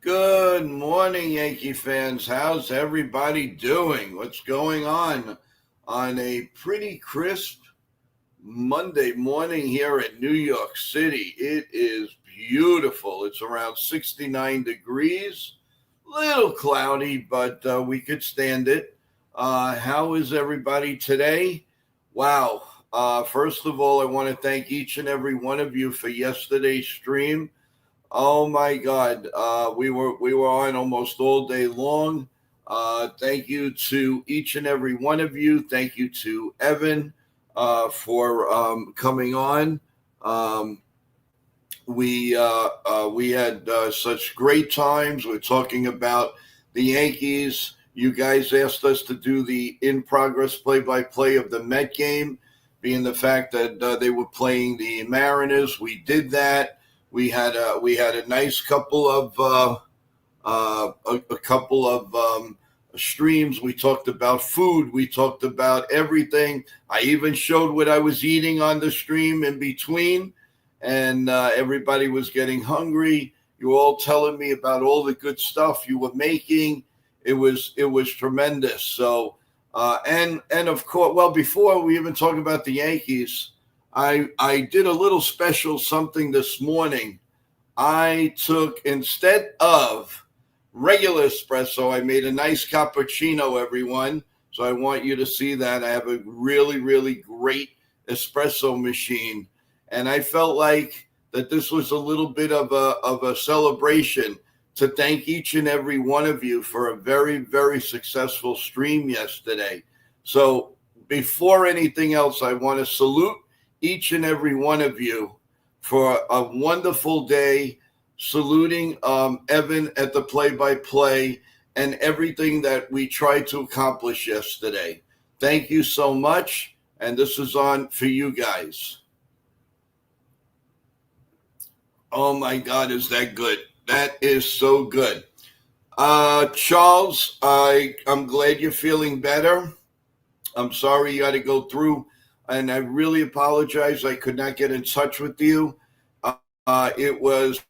Good morning, Yankee fans. How's everybody doing? What's going on a pretty crisp Monday morning here in New York City? It is beautiful. It's around 69 degrees, little cloudy, but we could stand it. How is everybody today? Wow. First of all, I want to thank each and every one of you for yesterday's stream. Oh my God, we were on almost all day long. Thank you to each and every one of you. Thank you to Evan for coming on. Um, we had such great times. We're talking about the Yankees. You guys asked us to do the in progress play by play of the Met game, being the fact that they were playing the Mariners. We did that. We had a nice couple of a couple of streams. We talked about food. We talked about everything. I even showed what I was eating on the stream in between, and everybody was getting hungry. You were all telling me about all the good stuff you were making. It was tremendous. So and of course, well, before we even talk about the Yankees, I did a little special something this morning. I took, instead of regular espresso, I made a nice cappuccino, everyone. So I want you to see that. I have a really, really great espresso machine. And I felt like that this was a little bit of a celebration to thank each and every one of you for a very, very successful stream yesterday. So before anything else, I want to salute each and every one of you for a wonderful day, saluting Evan at the play-by-play and everything that we tried to accomplish yesterday. Thank you so much, and this is on for you guys. Oh my God, is that good? That is so good. Charles, I'm glad you're feeling better. I'm sorry you had to go through, and I really apologize. I could not get in touch with you. It was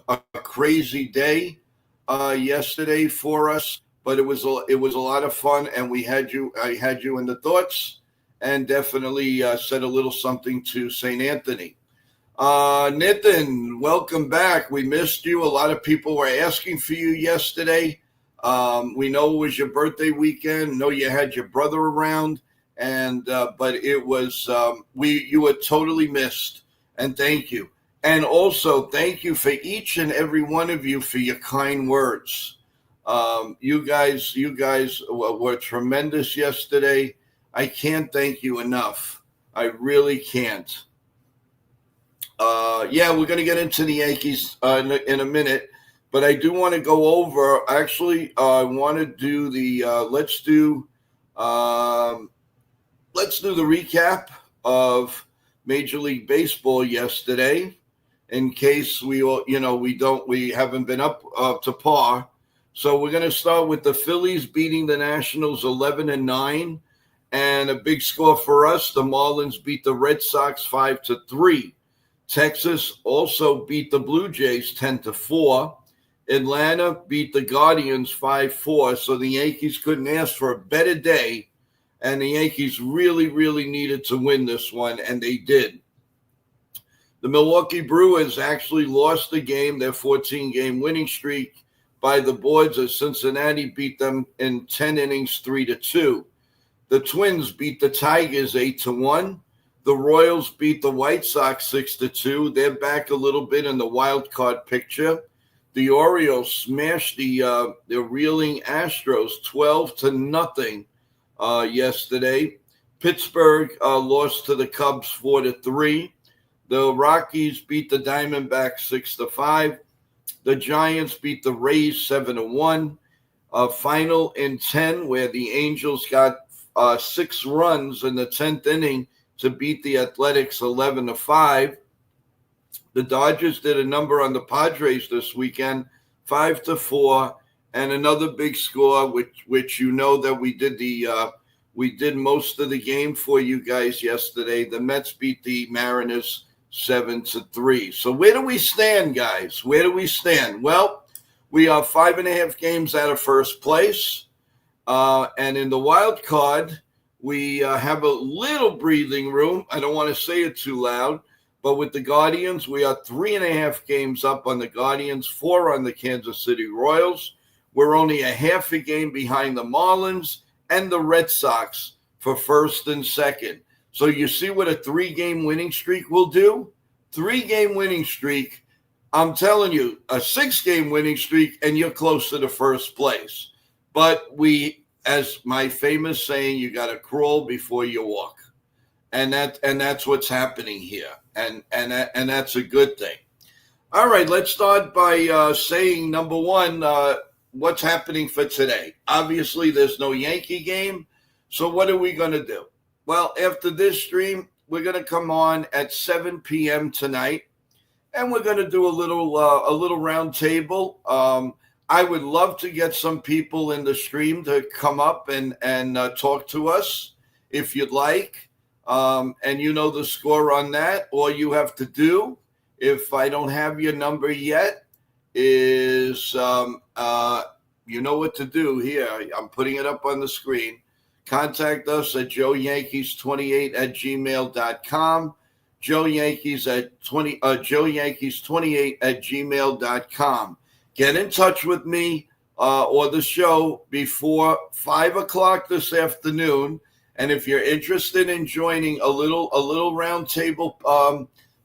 a crazy day yesterday for us, but it was a lot of fun, and I had you in the thoughts, and definitely said a little something to St. Anthony. Nitin, welcome back. We missed you. A lot of people were asking for you yesterday. We know it was your birthday weekend. Know you had your brother around, and but it was you were totally missed. And thank you. And also thank you for each and every one of you for your kind words. You guys were tremendous yesterday. I can't thank you enough. I really can't. Yeah, we're going to get into the Yankees in a minute, but I do want to go over. Actually, I want to do the let's do the recap of Major League Baseball yesterday, in case we haven't been up to par. So we're going to start with the Phillies beating the Nationals 11-9, and a big score for us. The Marlins beat the Red Sox 5-3. Texas also beat the Blue Jays 10-4. Atlanta beat the Guardians 5-4. So the Yankees couldn't ask for a better day, and the Yankees really, really needed to win this one, and they did. The Milwaukee Brewers actually lost the game, their 14-game winning streak, by the boards as Cincinnati beat them in 10 innings 3-2. The Twins beat the Tigers 8-1. The Royals beat the White Sox 6-2. They're back a little bit in the wild card picture. The Orioles smashed the reeling Astros 12-0 yesterday. Pittsburgh lost to the Cubs 4-3. The Rockies beat the Diamondbacks 6-5. The Giants beat the Rays 7-1. Final in 10, where the Angels got 6 runs in the 10th inning to beat the Athletics 11-5. The Dodgers did a number on the Padres this weekend, 5-4, and another big score, which you know that we did most of the game for you guys yesterday. The Mets beat the Mariners 7-3. So where do we stand, guys? Where do we stand? Well, we are 5.5 games out of first place. And in the wild card, we have a little breathing room. I don't want to say it too loud, but with the Guardians, we are 3.5 games up on the Guardians, 4 on the Kansas City Royals. We're only a half a game behind the Marlins and the Red Sox for first and second. So you see what a 3-game winning streak will do? 3-game winning streak. I'm telling you, a 6-game winning streak, and you're close to the first place. But we, as my famous saying, you got to crawl before you walk, and that's what's happening here, and that's a good thing. All right, let's start by saying number one, what's happening for today. Obviously, there's no Yankee game, so what are we going to do? Well, after this stream, we're going to come on at 7 p.m. tonight, and we're going to do a little round table. I would love to get some people in the stream to come up and talk to us if you'd like. And you know the score on that. All you have to do, if I don't have your number yet, is you know what to do here. I'm putting it up on the screen. Contact us at joeyankees28@gmail.com. joeyankees28@gmail.com. Get in touch with me or the show before 5 o'clock this afternoon. And if you're interested in joining a little round table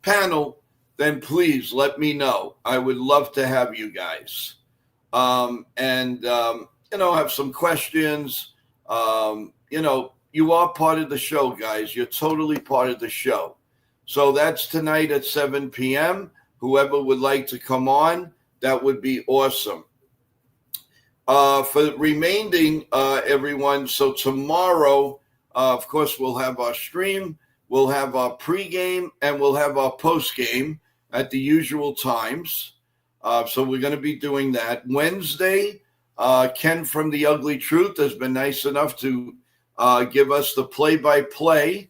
panel, then please let me know. I would love to have you guys. Have some questions. You are part of the show, guys. You're totally part of the show. So that's tonight at 7 p.m. Whoever would like to come on, that would be awesome. For the remaining, everyone, so tomorrow, of course, we'll have our stream, we'll have our pregame, and we'll have our postgame at the usual times. So we're going to be doing that. Wednesday, Ken from The Ugly Truth has been nice enough to give us the play-by-play,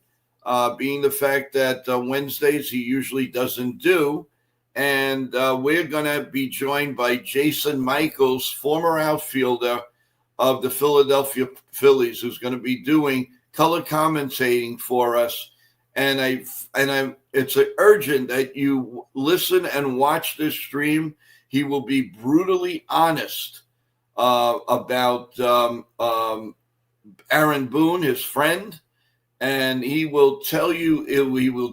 being the fact that Wednesdays he usually doesn't do. And we're going to be joined by Jason Michaels, former outfielder of the Philadelphia Phillies, who's going to be doing color commentating for us. And it's urgent that you listen and watch this stream. He will be brutally honest about Aaron Boone, his friend, and he will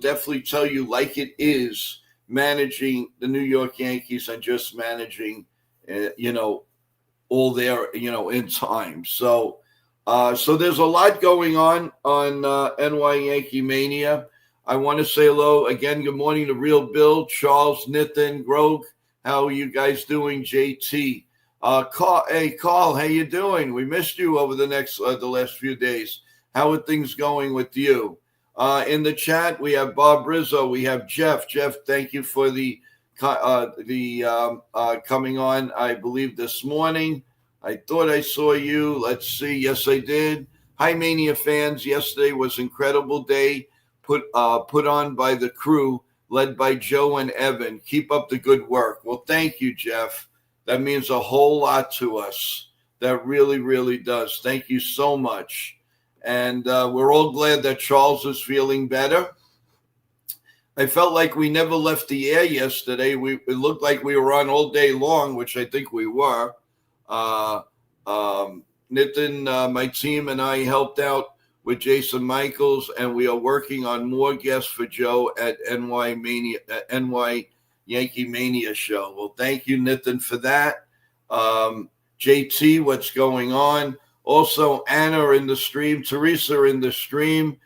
definitely tell you like it is managing the New York Yankees and just managing, all their, in time. So there's a lot going on NY Yankee Mania. I want to say hello again. Good morning to Real Bill, Charles, Nathan, Grog. How are you guys doing? JT. Carl, how you doing? We missed you over the last few days. How are things going with you? In the chat, we have Bob Rizzo. We have Jeff. Jeff, thank you for the coming on, I believe, this morning. I thought I saw you. Let's see. Yes, I did. Hi, Mania fans. Yesterday was an incredible day put on by the crew led by Joe and Evan. Keep up the good work. Well, thank you, Jeff. That means a whole lot to us. That really, really does. Thank you so much. And we're all glad that Charles is feeling better. I felt like we never left the air yesterday. It looked like we were on all day long, which I think we were. Nitin, my team, and I helped out with Jason Michaels, and we are working on more guests for Joe at NY Yankee Mania show. Well, thank you, Nitin, for that. JT, what's going on? Also, Anna in the stream, Teresa in the stream,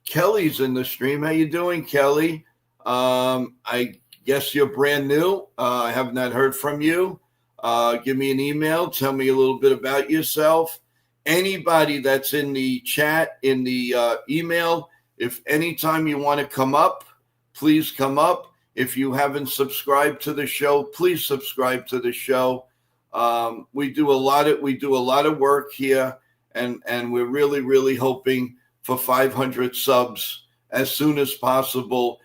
Kelly's in the stream. How you doing, Kelly? I guess you're brand new. I have not heard from you. Give me an email. Tell me a little bit about yourself. Anybody that's in the chat, in the email, if anytime you want to come up, please come up. If you haven't subscribed to the show, please subscribe to the show. We do a lot of work here, and we're really, really hoping for 500 subs as soon as possible.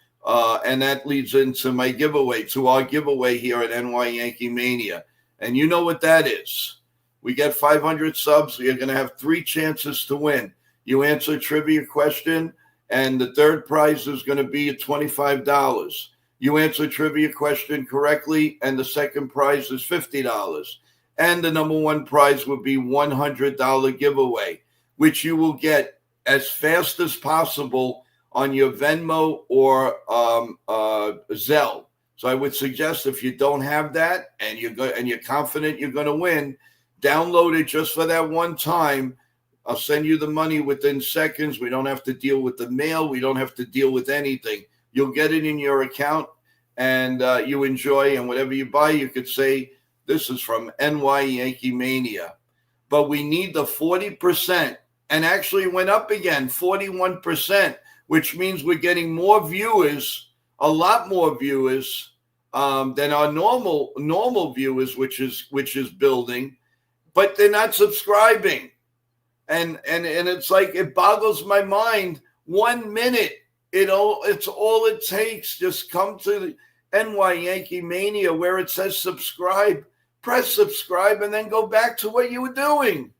And that leads into my giveaway, to our giveaway here at NY Yankee Mania. And you know what that is. We get 500 subs. You're going to have 3 chances to win. You answer a trivia question, and the third prize is going to be $25. You answer a trivia question correctly, and the second prize is $50. And the number one prize will be $100 giveaway, which you will get as fast as possible on your Venmo or Zelle. So I would suggest, if you don't have that and you're confident you're going to win, download it just for that one time. I'll send you the money within seconds. We don't have to deal with the mail. We don't have to deal with anything. You'll get it in your account, and you enjoy. And whatever you buy, you could say, this is from NY Yankee Mania. But we need the 40%. And actually went up again, 41%, which means we're getting more viewers, a lot more viewers than our normal viewers, which is building, but they're not subscribing. And it's like, it boggles my mind. 1 minute, it's all it takes. Just come to the NY Yankee Mania where it says subscribe, press subscribe, and then go back to what you were doing.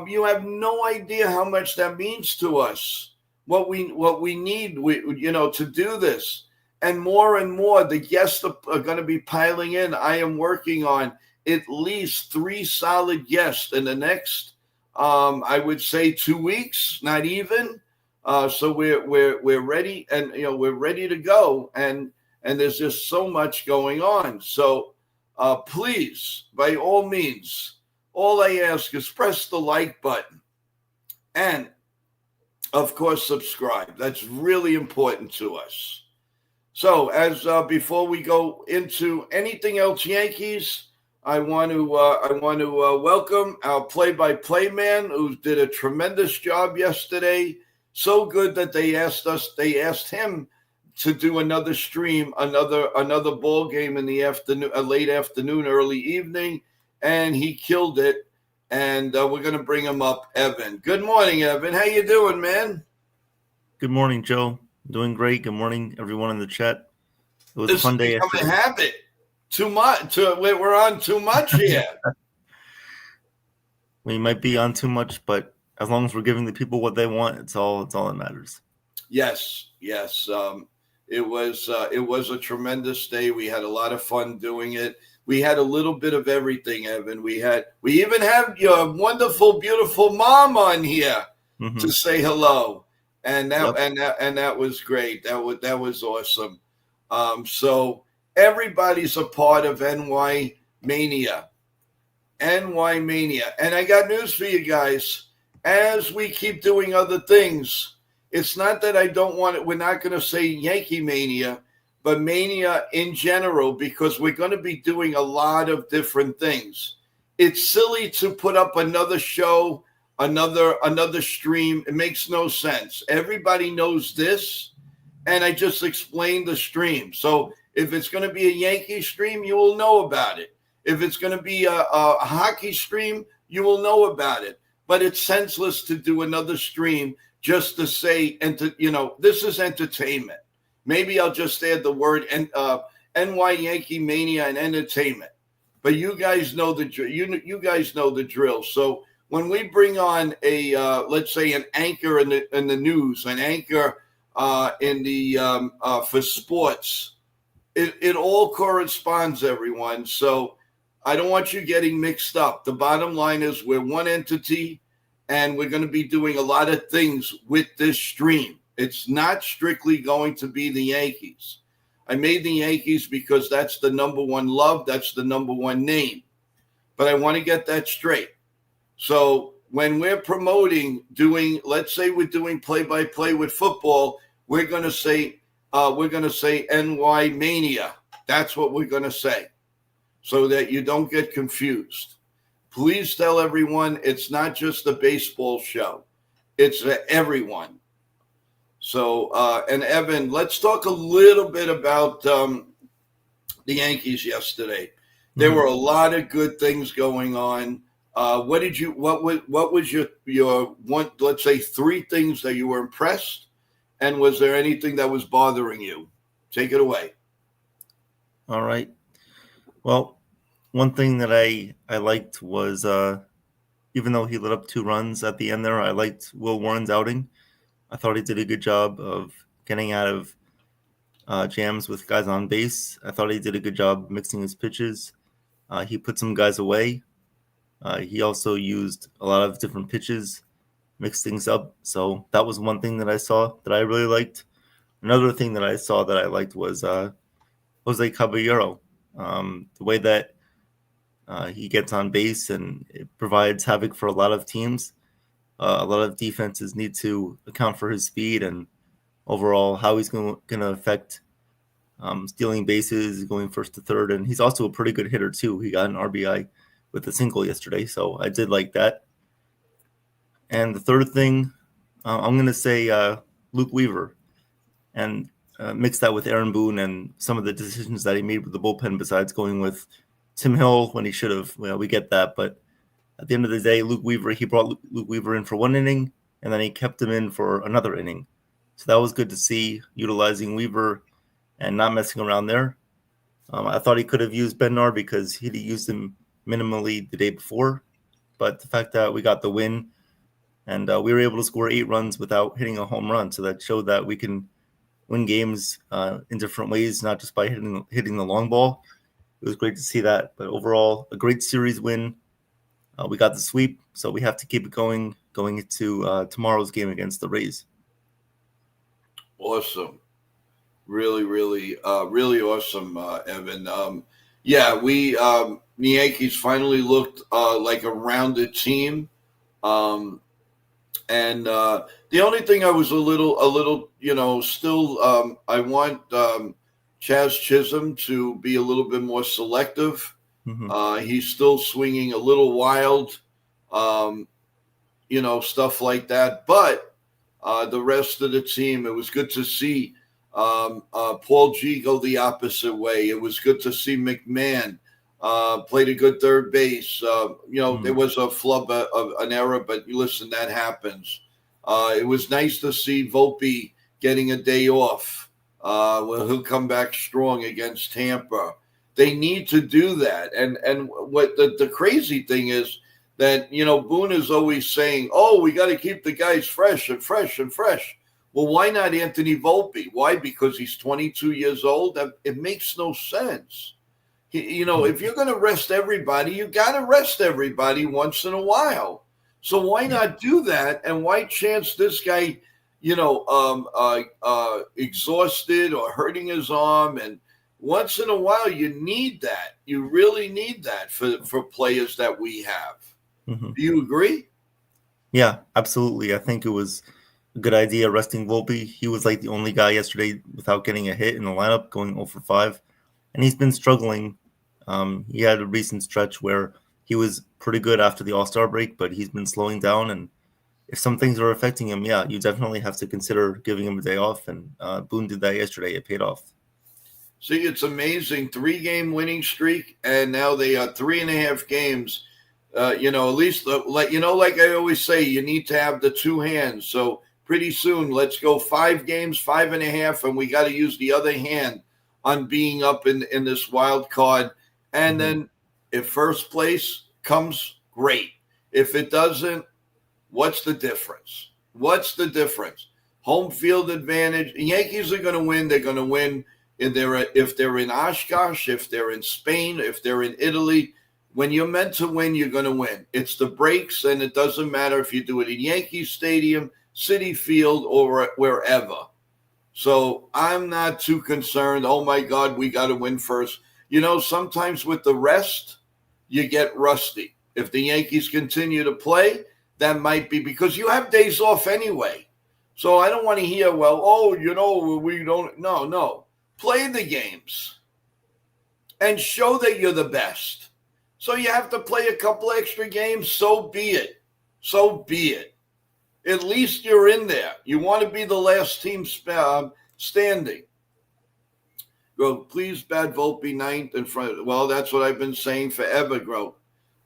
You have no idea how much that means to us. What we need, to do this, and more. The guests are going to be piling in. I am working on at least 3 solid guests in the next, I would say, 2 weeks, not even. So we're ready, and we're ready to go. And there's just so much going on. So please, by all means, all I ask is press the like button and, of course, subscribe. That's really important to us. So as before we go into anything else Yankees, I want to welcome our play-by-play man who did a tremendous job yesterday. So good that they asked him to do another stream, another ball game in the afternoon, late afternoon, early evening. And he killed it, and we're going to bring him up, Evan. Good morning, Evan. How you doing, man? Good morning, Joe. Doing great. Good morning, everyone in the chat. It was a fun day. This is a habit. Too much. We're on too much here. We might be on too much, but as long as we're giving the people what they want, it's all that matters. Yes. It was a tremendous day. We had a lot of fun doing it. We had a little bit of everything, Evan. We even have your wonderful, beautiful mom on here to say hello, and that was great. That was awesome. So everybody's a part of NY Mania, and I got news for you guys. As we keep doing other things, it's not that I don't want it. We're not going to say Yankee Mania, but Mania in general, because we're going to be doing a lot of different things. It's silly to put up another show, another stream. It makes no sense. Everybody knows this, and I just explained the stream. So if it's going to be a Yankee stream, you will know about it. If it's going to be a hockey stream, you will know about it. But it's senseless to do another stream just to say, this is entertainment. Maybe I'll just add the word NY Yankee Mania and entertainment. But you guys know the you guys know the drill. So when we bring on a let's say an anchor in the news, an anchor in the for sports, it all corresponds, everyone. So I don't want you getting mixed up. The bottom line is we're one entity, and we're going to be doing a lot of things with this stream. It's not strictly going to be the Yankees. I made the Yankees because that's the number one love. That's the number one name. But I want to get that straight. So when we're promoting, let's say we're doing play-by-play with football, we're going to say NY Mania. That's what we're going to say, so that you don't get confused. Please tell everyone it's not just a baseball show. It's for everyone. So, and Evan, let's talk a little bit about the Yankees yesterday. There were a lot of good things going on. What was your one, let's say 3 things that you were impressed, And was there anything that was bothering you? Take it away. All right. Well, one thing that I liked was even though he lit up 2 runs at the end there, I liked Will Warren's outing. I thought he did a good job of getting out of jams with guys on base. I thought he did a good job mixing his pitches. He put some guys away. He also used a lot of different pitches, mixed things up. So that was one thing that I saw that I really liked. Another thing that I saw that I liked was Jose Caballero. The way that he gets on base and it provides havoc for a lot of teams. A lot of defenses need to account for his speed and overall how he's going to affect stealing bases, going first to third. And he's also a pretty good hitter, too. He got an RBI with a single yesterday, so I did like that. And the third thing, I'm going to say Luke Weaver. And mix that with Aaron Boone and some of the decisions that he made with the bullpen besides going with Tim Hill when he should have. Well, we get that. But at the end of the day, he brought Luke Weaver in for 1 inning, and then he kept him in for another inning. So that was good to see, utilizing Weaver and not messing around there. I thought he could have used Bednar because he'd used him minimally the day before. But the fact that we got the win and we were able to score 8 runs without hitting a home run, so that showed that we can win games in different ways, not just by hitting the long ball. It was great to see that. But overall, a great series win. We got the sweep, so we have to keep it going into tomorrow's game against the Rays. Awesome. Really, really, really awesome, Evan. The Yankees finally looked like a rounded team. And the only thing I was a little, still, I want Chaz Chisholm to be a little bit more selective. Mm-hmm. He's still swinging a little wild, stuff like that. But the rest of the team, it was good to see Paul G go the opposite way. It was good to see McMahon played a good third base. There was a flub of an error, but listen, that happens. It was nice to see Volpe getting a day off. He'll come back strong against Tampa. They need to do that. And what the crazy thing is that, Boone is always saying, oh, we got to keep the guys fresh and fresh and fresh. Well, why not Anthony Volpe? Why? Because he's 22 years old? It makes no sense. If you're going to rest everybody, you got to rest everybody once in a while. So why not do that? And why chance this guy, exhausted or hurting his arm? And once in a while, you need that. You really need that for players that we have. Mm-hmm. Do you agree? Yeah, absolutely. I think it was a good idea resting Volpe. He was like the only guy yesterday without getting a hit in the lineup, going 0 for 5. And he's been struggling. He had a recent stretch where he was pretty good after the All-Star break, but he's been slowing down. And if some things are affecting him, yeah, you definitely have to consider giving him a day off. And Boone did that yesterday. It paid off. See, it's amazing. 3-game winning streak, and now they are 3.5 games. At least, like I always say, you need to have the 2 hands. So pretty soon, let's go 5 games, 5.5, and we got to use the other hand on being up in this wild card. And then if first place comes, great. If it doesn't, what's the difference? What's the difference? Home field advantage. The Yankees are going to win. They're going to win if they're in Oshkosh, if they're in Spain, if they're in Italy. When you're meant to win, you're going to win. It's the breaks, and it doesn't matter if you do it in Yankee Stadium, Citi Field, or wherever. So I'm not too concerned. Oh, my God, we got to win first. Sometimes with the rest, you get rusty. If the Yankees continue to play, that might be because you have days off anyway. So I don't want to hear, we don't. No. Play the games and show that you're the best. So you have to play a couple extra games. So be it. At least you're in there. You want to be the last team standing. Go, please, Bad Volpe 9th in front. Well, that's what I've been saying forever, Gro.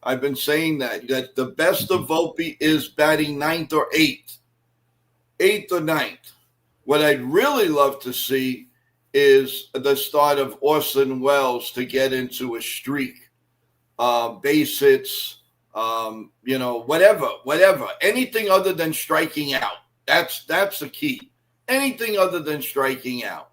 I've been saying that the best of Volpe is batting 9th or 8th. 8th or 9th. What I'd really love to see is the start of Orson Welles to get into a streak, base hits, whatever, anything other than striking out. That's the key. Anything other than striking out.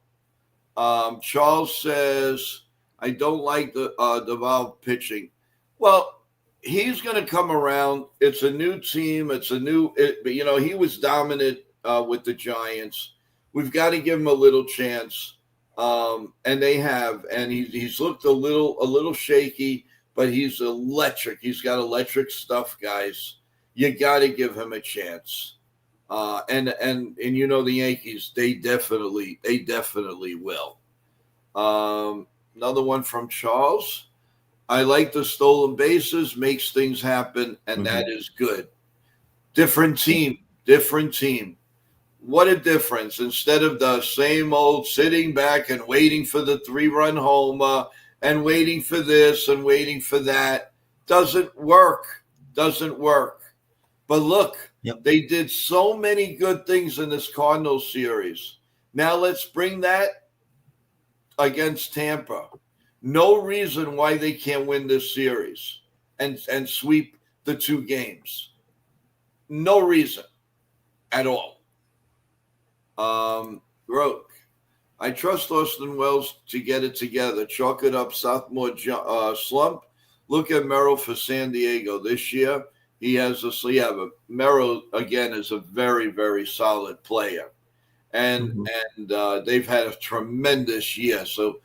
Charles says, I don't like the Valve pitching. Well, he's going to come around. It's a new team. He was dominant with the Giants. We've got to give him a little chance. And they have. And he's looked a little shaky, but he's electric. He's got electric stuff, guys. You got to give him a chance. And the Yankees, they definitely will. Another one from Charles. I like the stolen bases, makes things happen, and that is good. Different team. What a difference. Instead of the same old sitting back and waiting for the 3-run homer and waiting for this and waiting for that. Doesn't work. But look, They did so many good things in this Cardinals series. Now let's bring that against Tampa. No reason why they can't win this series and sweep the 2 games. No reason at all. Roke, I trust Austin Wells to get it together. Chalk it up, sophomore slump. Look at Merrill for San Diego this year. He has but Merrill again is a very, very solid player, and they've had a tremendous year. So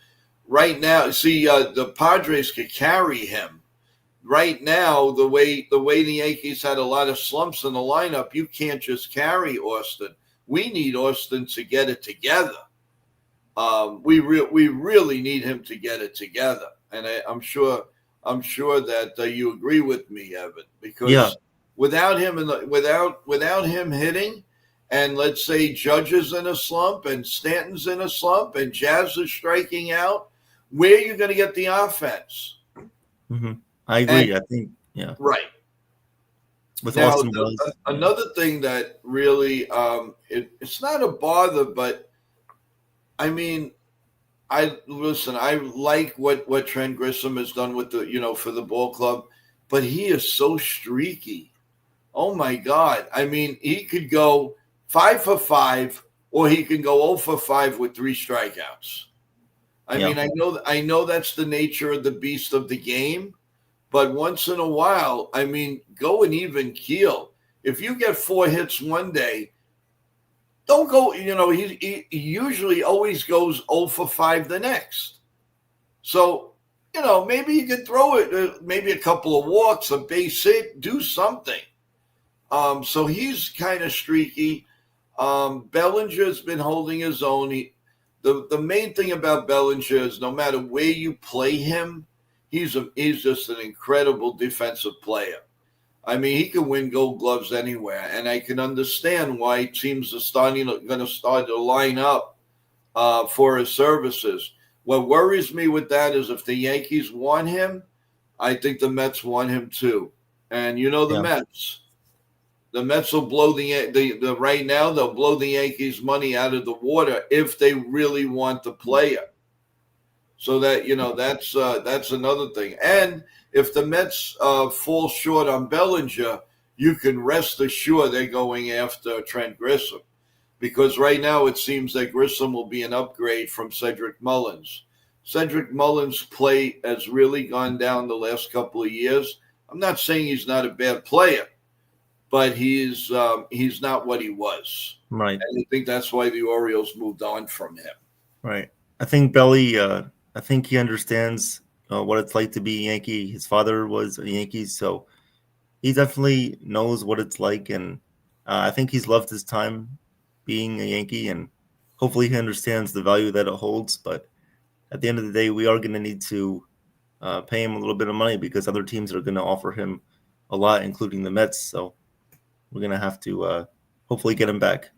right now, the Padres could carry him. Right now, the way the Yankees had a lot of slumps in the lineup, you can't just carry Austin. We need Austin to get it together. We really need him to get it together, and I'm sure that you agree with me, Evan, because without him without him hitting, and let's say Judge is in a slump and Stanton's in a slump and Jazz is striking out, where are you going to get the offense? I agree. I think right. With now, Austin Wells, another thing that really it's not a bother, but I mean. I like what Trent Grisham has done with for the ball club, but he is so streaky. Oh my God. I mean, he could go 5 for 5, or he can go 0 for 5 with 3 strikeouts. I mean, I know that's the nature of the beast of the game, but once in a while, I mean, go an even keel. If you get 4 hits one day, don't go, he usually always goes 0 for 5 the next. So, maybe you could throw it, maybe a couple of walks, a base hit, do something. So he's kind of streaky. Bellinger's been holding his own. The main thing about Bellinger is no matter where you play him, he's just an incredible defensive player. I mean, he can win Gold Gloves anywhere, and I can understand why teams are going to start to line up for his services. What worries me with that is if the Yankees want him, I think the Mets want him too. And Mets. The Mets will blow right now they'll blow the Yankees' money out of the water if they really want the player. So that that's another thing. And if the Mets fall short on Bellinger, you can rest assured they're going after Trent Grisham, because right now it seems that Grisham will be an upgrade from Cedric Mullins. Cedric Mullins' play has really gone down the last couple of years. I'm not saying he's not a bad player, but he's not what he was. Right. And I think that's why the Orioles moved on from him. Right. I think Belly. I think he understands what it's like to be a Yankee. His father was a Yankee, so he definitely knows what it's like, and I think he's loved his time being a Yankee, and hopefully he understands the value that it holds. But at the end of the day, we are going to need to pay him a little bit of money because other teams are going to offer him a lot, including the Mets. So we're going to have to hopefully get him back.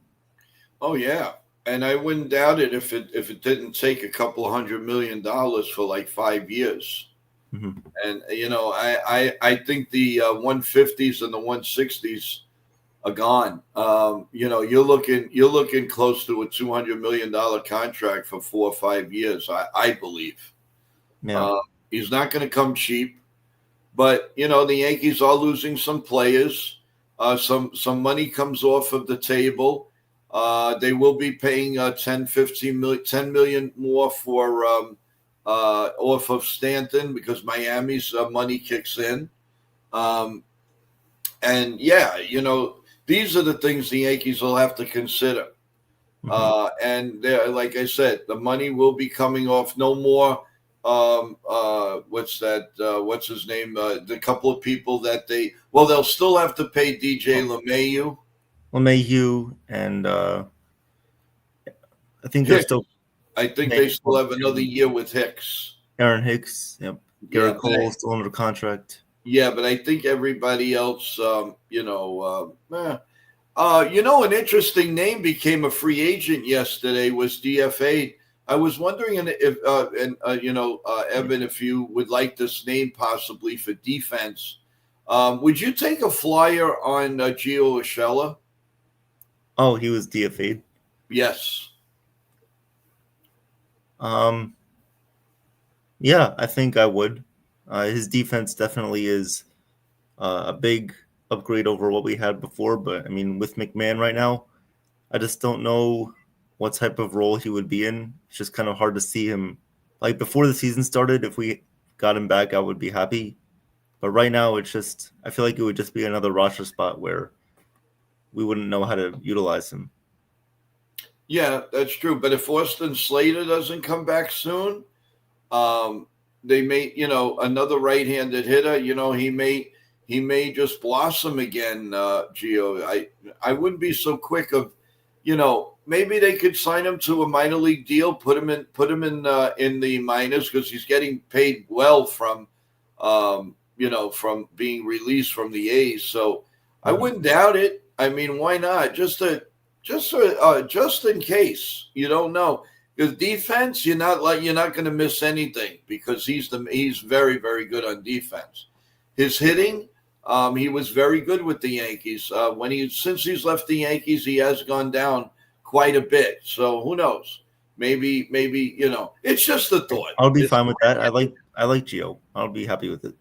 Oh, yeah. And I wouldn't doubt it if it didn't take a couple $100 million for like 5 years. And I think the 150s and the 160s are gone. You're looking close to a $200 million contract for 4 or 5 years. I believe Yeah. uh, he's not going to come cheap. But the Yankees are losing some players. Some money comes off of the table. They will be paying 10, 15 million, 10 million more for off of Stanton because Miami's money kicks in. Um, and yeah, these are the things the Yankees will have to consider. Hmm. And like I said, the money will be coming off. No more. What's that? What's his name? The couple of people that they'll still have to pay DJ LeMahieu. LeMahieu and I think they're Hicks. still I think they paying still have another year with Hicks. Aaron Hicks. Yep. Yeah, Garrett Cole still under contract. but I think everybody else, an interesting name became a free agent yesterday was DFA. I was wondering if, Evan, if you would like this name possibly for defense. Would you take a flyer on Gio Urshela? Oh, he was DFA'd. Yes. Um, yeah, I think I would. His defense definitely is a big upgrade over what we had before. But I mean, with McMahon right now, I just don't know what type of role he would be in. It's just kind of hard to see him. Like before the season started, if we got him back, I would be happy. But right now, it's just I feel like it would just be another roster spot where we wouldn't know how to utilize him. Yeah, that's true. But if Austin Slater doesn't come back soon, um, they may, another right-handed hitter. He may just blossom again. Gio, I wouldn't be so quick of, maybe they could sign him to a minor league deal, put him in the minors because he's getting paid well from being released from the A's. So I wouldn't doubt it. I mean, why not? Just in case. You don't know. Because defense, you're not going to miss anything because he's very, very good on defense. His hitting, he was very good with the Yankees. Since he's left the Yankees, he has gone down quite a bit. So who knows? Maybe it's just a thought. I'll be fine with that. I like Gio. I'll be happy with it.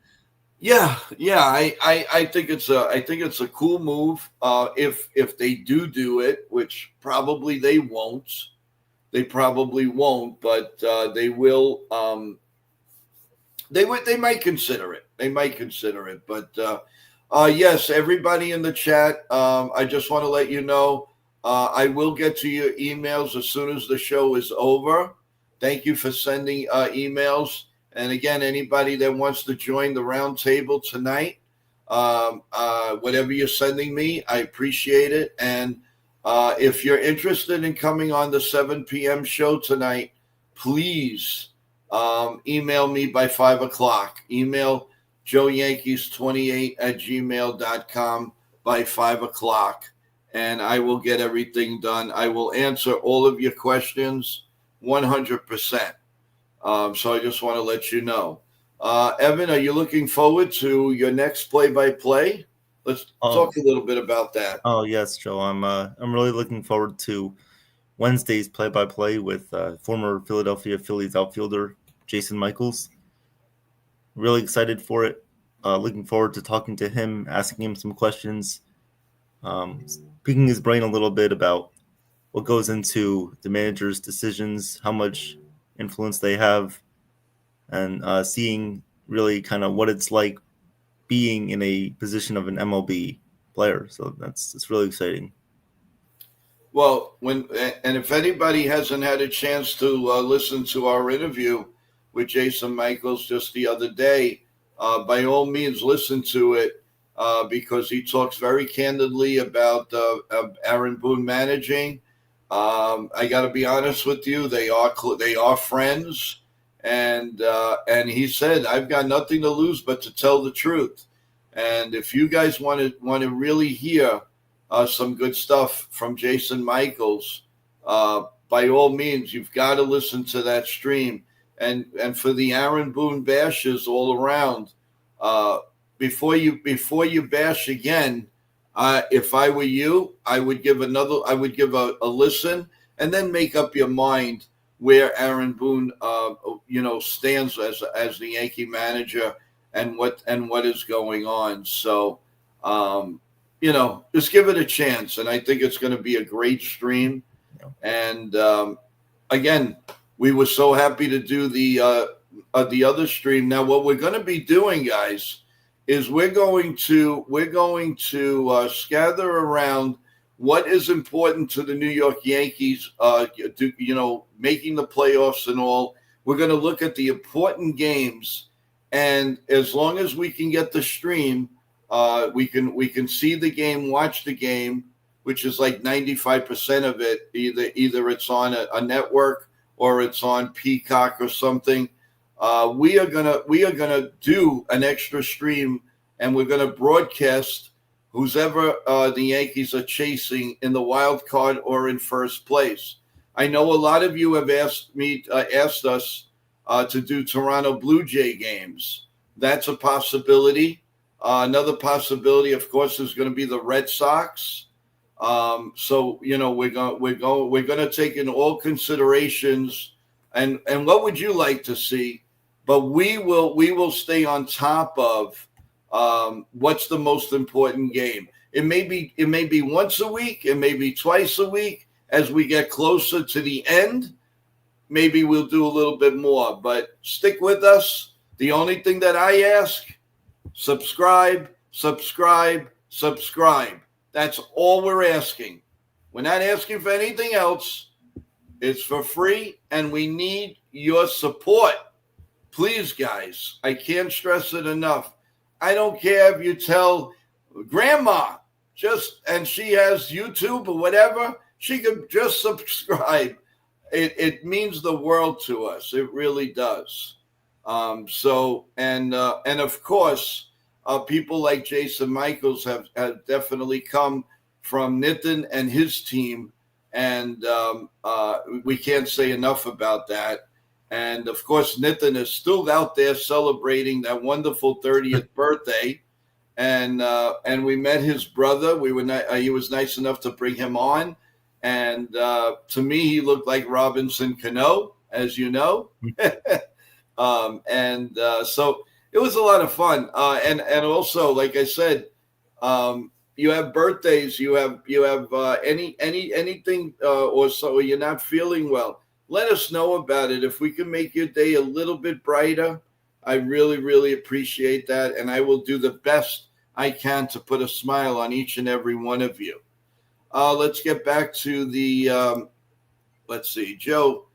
Yeah. I think it's a cool move. If they do it, which probably they won't. They probably won't, but they will. They might consider it. They might consider it. But yes, everybody in the chat. I just want to let you know. I will get to your emails as soon as the show is over. Thank you for sending emails. And again, anybody that wants to join the round table tonight, whatever you're sending me, I appreciate it. And if you're interested in coming on the 7 p.m. show tonight, please email me by 5 o'clock. Email joeyankees28@gmail.com by 5 o'clock, and I will get everything done. I will answer all of your questions 100%. So I just want to let you know. Evan, are you looking forward to your next play-by-play? Let's talk a little bit about that. Oh yes, Joe. I'm really looking forward to Wednesday's play-by-play with former Philadelphia Phillies outfielder Jason Michaels. Really excited for it. Looking forward to talking to him, asking him some questions, picking his brain a little bit about what goes into the manager's decisions, how much influence they have, and seeing really kind of what it's like being in a position of an MLB player. So it's really exciting. Well, if anybody hasn't had a chance to listen to our interview with Jason Michaels just the other day, by all means listen to it because he talks very candidly about Aaron Boone managing. I got to be honest with you; they are friends, and he said, "I've got nothing to lose but to tell the truth." And if you guys want to really hear some good stuff from Jason Michaels, by all means, you've got to listen to that stream. And for the Aaron Boone bashes all around, before you bash again, If I were you, I would give a listen, and then make up your mind where Aaron Boone, stands as the Yankee manager, and what is going on. So, just give it a chance, and I think it's going to be a great stream. And again, we were so happy to do the other stream. Now, what we're going to be doing, guys, is we're going to scatter around what is important to the New York Yankees, making the playoffs and all. We're going to look at the important games, and as long as we can get the stream, we can see the game, watch the game, which is like 95% of it. Either it's on a network or it's on Peacock or something. We are gonna do an extra stream, and we're gonna broadcast whoever the Yankees are chasing in the wild card or in first place. I know a lot of you have asked us to do Toronto Blue Jay games. That's a possibility. Another possibility, of course, is going to be the Red Sox. So we're going to take in all considerations, and what would you like to see? But we will stay on top of what's the most important game. It may be once a week, it may be twice a week. As we get closer to the end, maybe we'll do a little bit more. But stick with us. The only thing that I ask: subscribe. That's all we're asking. We're not asking for anything else. It's for free, and we need your support. Please, guys, I can't stress it enough. I don't care if you tell grandma, and she has YouTube or whatever, she could just subscribe. It means the world to us. It really does. And of course, people like Jason Michaels have definitely come from Nitin and his team, and we can't say enough about that. And of course, Nitin is still out there celebrating that wonderful 30th birthday, and we met his brother. He was nice enough to bring him on, and to me, he looked like Robinson Cano, as you know, so. It was a lot of fun, and also, like I said, you have birthdays, you have anything, or so you're not feeling well. Let us know about it. If we can make your day a little bit brighter, I really, really appreciate that, and I will do the best I can to put a smile on each and every one of you. Let's get back to the. Let's see, Joe.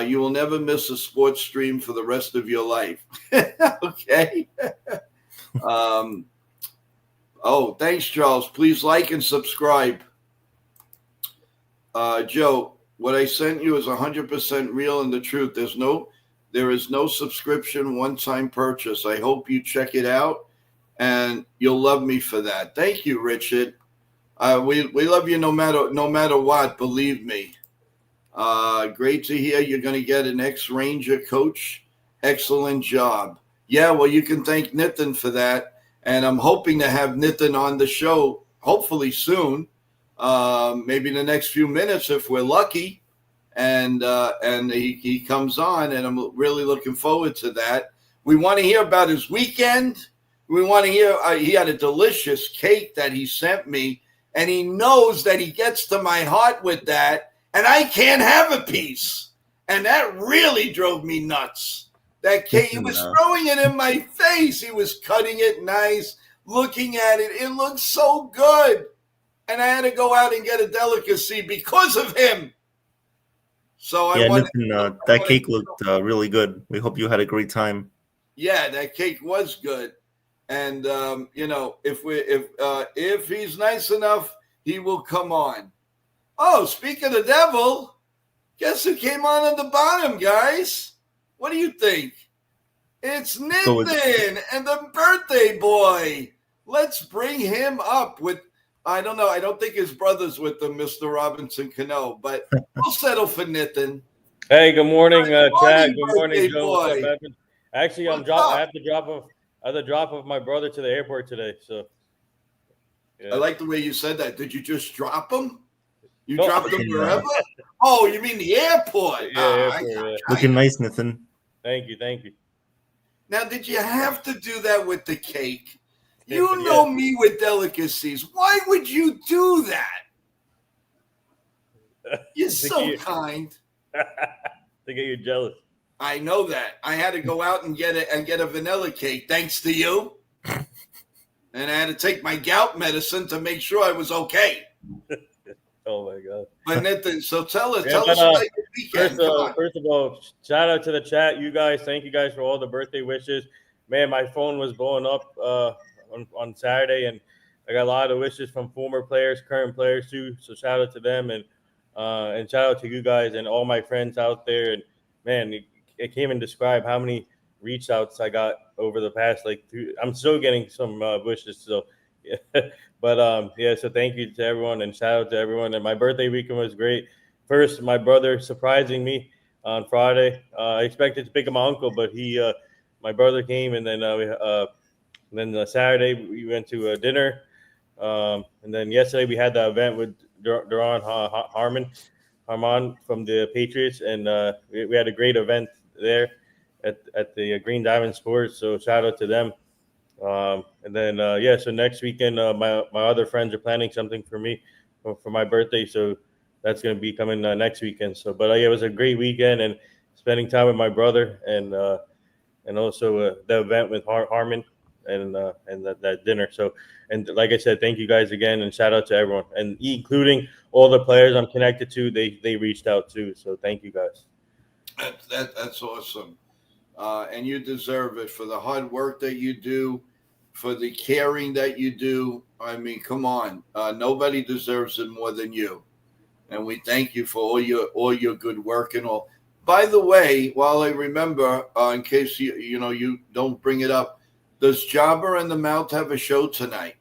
You will never miss a sports stream for the rest of your life. Okay. Thanks, Charles. Please like and subscribe. Joe, what I sent you is 100% real and the truth. There is no subscription, one-time purchase. I hope you check it out, and you'll love me for that. Thank you, Richard. We love you no matter what. Believe me. Great to hear you're going to get an ex-Ranger coach. Excellent job. Yeah, well, you can thank Nitin for that. And I'm hoping to have Nitin on the show hopefully soon, maybe in the next few minutes if we're lucky. And he comes on, and I'm really looking forward to that. We want to hear about his weekend. We want to hear he had a delicious cake that he sent me, and he knows that he gets to my heart with that. And I can't have a piece. And that really drove me nuts. That cake, he was throwing it in my face. He was cutting it nice, looking at it. It looked so good. And I had to go out and get a delicacy because of him. So that cake looked really good. We hope you had a great time. Yeah, that cake was good. And, if he's nice enough, he will come on. Oh, speaking of the devil, guess who came on the bottom, guys? What do you think? It's Nitin and the birthday boy. Let's bring him up with, I don't know, I don't think his brother's with him, Mr. Robinson Cano, but we'll settle for Nitin. Hey, good morning, Chad. Good morning, Joe. What's up, actually, I have the drop of my brother to the airport today, so. I like the way you said that. Did you just drop them? You No. dropped them wherever? Oh, you mean the airport? Yeah. Looking nice, Nathan. Thank you. Now, did you have to do that with the cake? You Yeah. know me with delicacies. Why would you do that? You're so kind. To get you jealous. I know that. I had to go out and get a vanilla cake, thanks to you. And I had to take my gout medicine to make sure I was okay. Oh my God! But Nathan, so tell us Yeah, about your weekend. First of all, shout out to the chat, you guys. Thank you guys for all the birthday wishes. Man, my phone was blowing up on Saturday, and I got a lot of wishes from former players, current players too. So shout out to them, and shout out to you guys and all my friends out there. And man, I can't even describe how many reach outs I got over the past I'm still getting some wishes. So yeah. But yeah, so thank you to everyone and shout out to everyone. And my birthday weekend was great. First, my brother surprising me on Friday. I expected to pick up my uncle, but my brother came, and then Saturday we went to dinner, and then yesterday we had the event with Duran Harmon from the Patriots, and we had a great event there at the Green Diamond Sports. So shout out to them. And then so next weekend my other friends are planning something for me for my birthday, so that's going to be coming next weekend. So but yeah, it was a great weekend and spending time with my brother, and also the event with Harmon and that dinner. So, and like I said, thank you guys again, and shout out to everyone, and including all the players I'm connected to. They reached out too, so thank you guys. That's awesome. And you deserve it for the hard work that you do, for the caring that you do. I mean, come on, nobody deserves it more than you, and we thank you for all your good work and all. By the way, while I remember, in case you don't bring it up, does Jobber and the Mouth have a show tonight?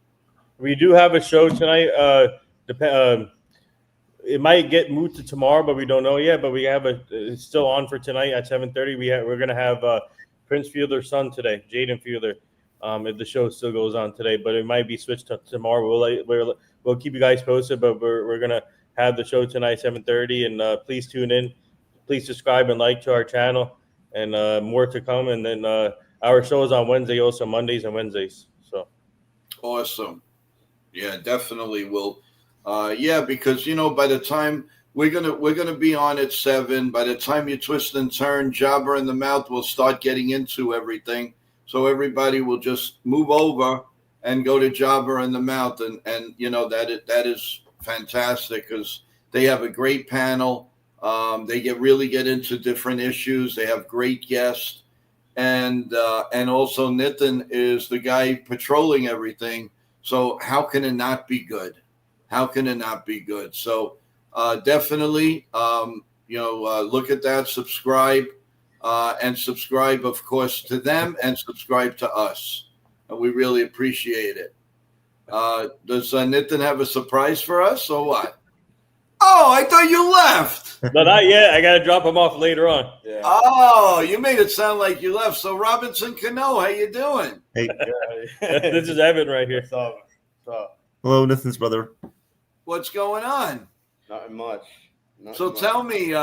We do have a show tonight. It might get moved to tomorrow, but we don't know yet. But we have it's still on for tonight at 7:30. We're gonna have Prince Fielder's son today, Jaden Fielder. If the show still goes on today, but it might be switched to tomorrow. We'll keep you guys posted, but we're gonna have the show tonight 7:30, and please tune in. Please subscribe and like to our channel, and more to come. And then our show is on Wednesday, also Mondays and Wednesdays. So awesome. Yeah, definitely will. Yeah, because by the time we're gonna be on at 7, by the time you twist and turn, Jobber in the Mouth will start getting into everything. So everybody will just move over and go to Jobber in the Mouth, and that is fantastic because they have a great panel. They really get into different issues. They have great guests, and also Nitin is the guy patrolling everything. So how can it not be good? How can it not be good? So definitely, look at that, subscribe, and subscribe, of course, to them and subscribe to us. And we really appreciate it. Does Nitin have a surprise for us or what? Oh, I thought you left. But not yet. I got to drop him off later on. Yeah. Oh, you made it sound like you left. So Robinson Cano, how you doing? Hey. This is Evan right here. So, Hello, Nathan's brother. What's going on? Nothing much. Tell me,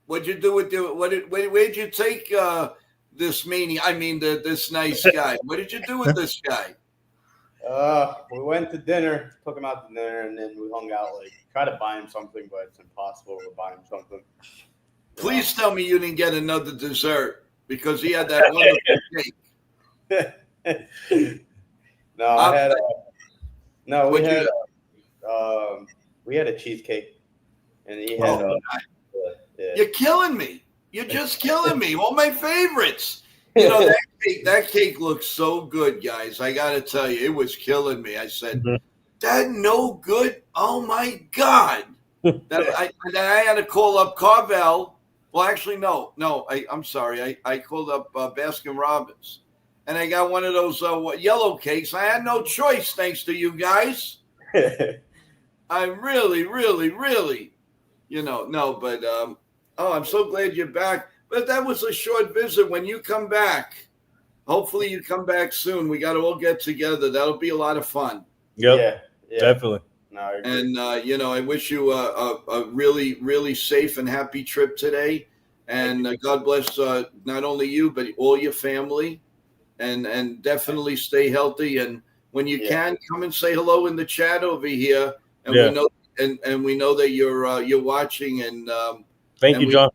what'd you do with where'd you take this meanie? I mean, this nice guy. What did you do with this guy? We went to dinner, took him out to dinner, and then we hung out. Try to buy him something, but it's impossible to buy him something. Please tell me you didn't get another dessert because he had that wonderful cake. We had a cheesecake, and he had. You're killing me. You're just killing me. All my favorites. That cake looks so good, guys. I got to tell you, it was killing me. I said, that no good. Oh, my God. I had to call up Carvel. Well, actually, no. I'm sorry. I called up Baskin Robbins, and I got one of those yellow cakes. I had no choice, thanks to you guys. I really, really, really, but I'm so glad you're back. But that was a short visit. When you come back, hopefully you come back soon. We got to all get together. That'll be a lot of fun. Yep. Yeah. Definitely. No, I agree. And I wish you a really, really safe and happy trip today. And God bless not only you but all your family. And definitely stay healthy. And when you can, come and say hello in the chat over here. And Yeah. we know and we know that you're watching. And Thank you, John.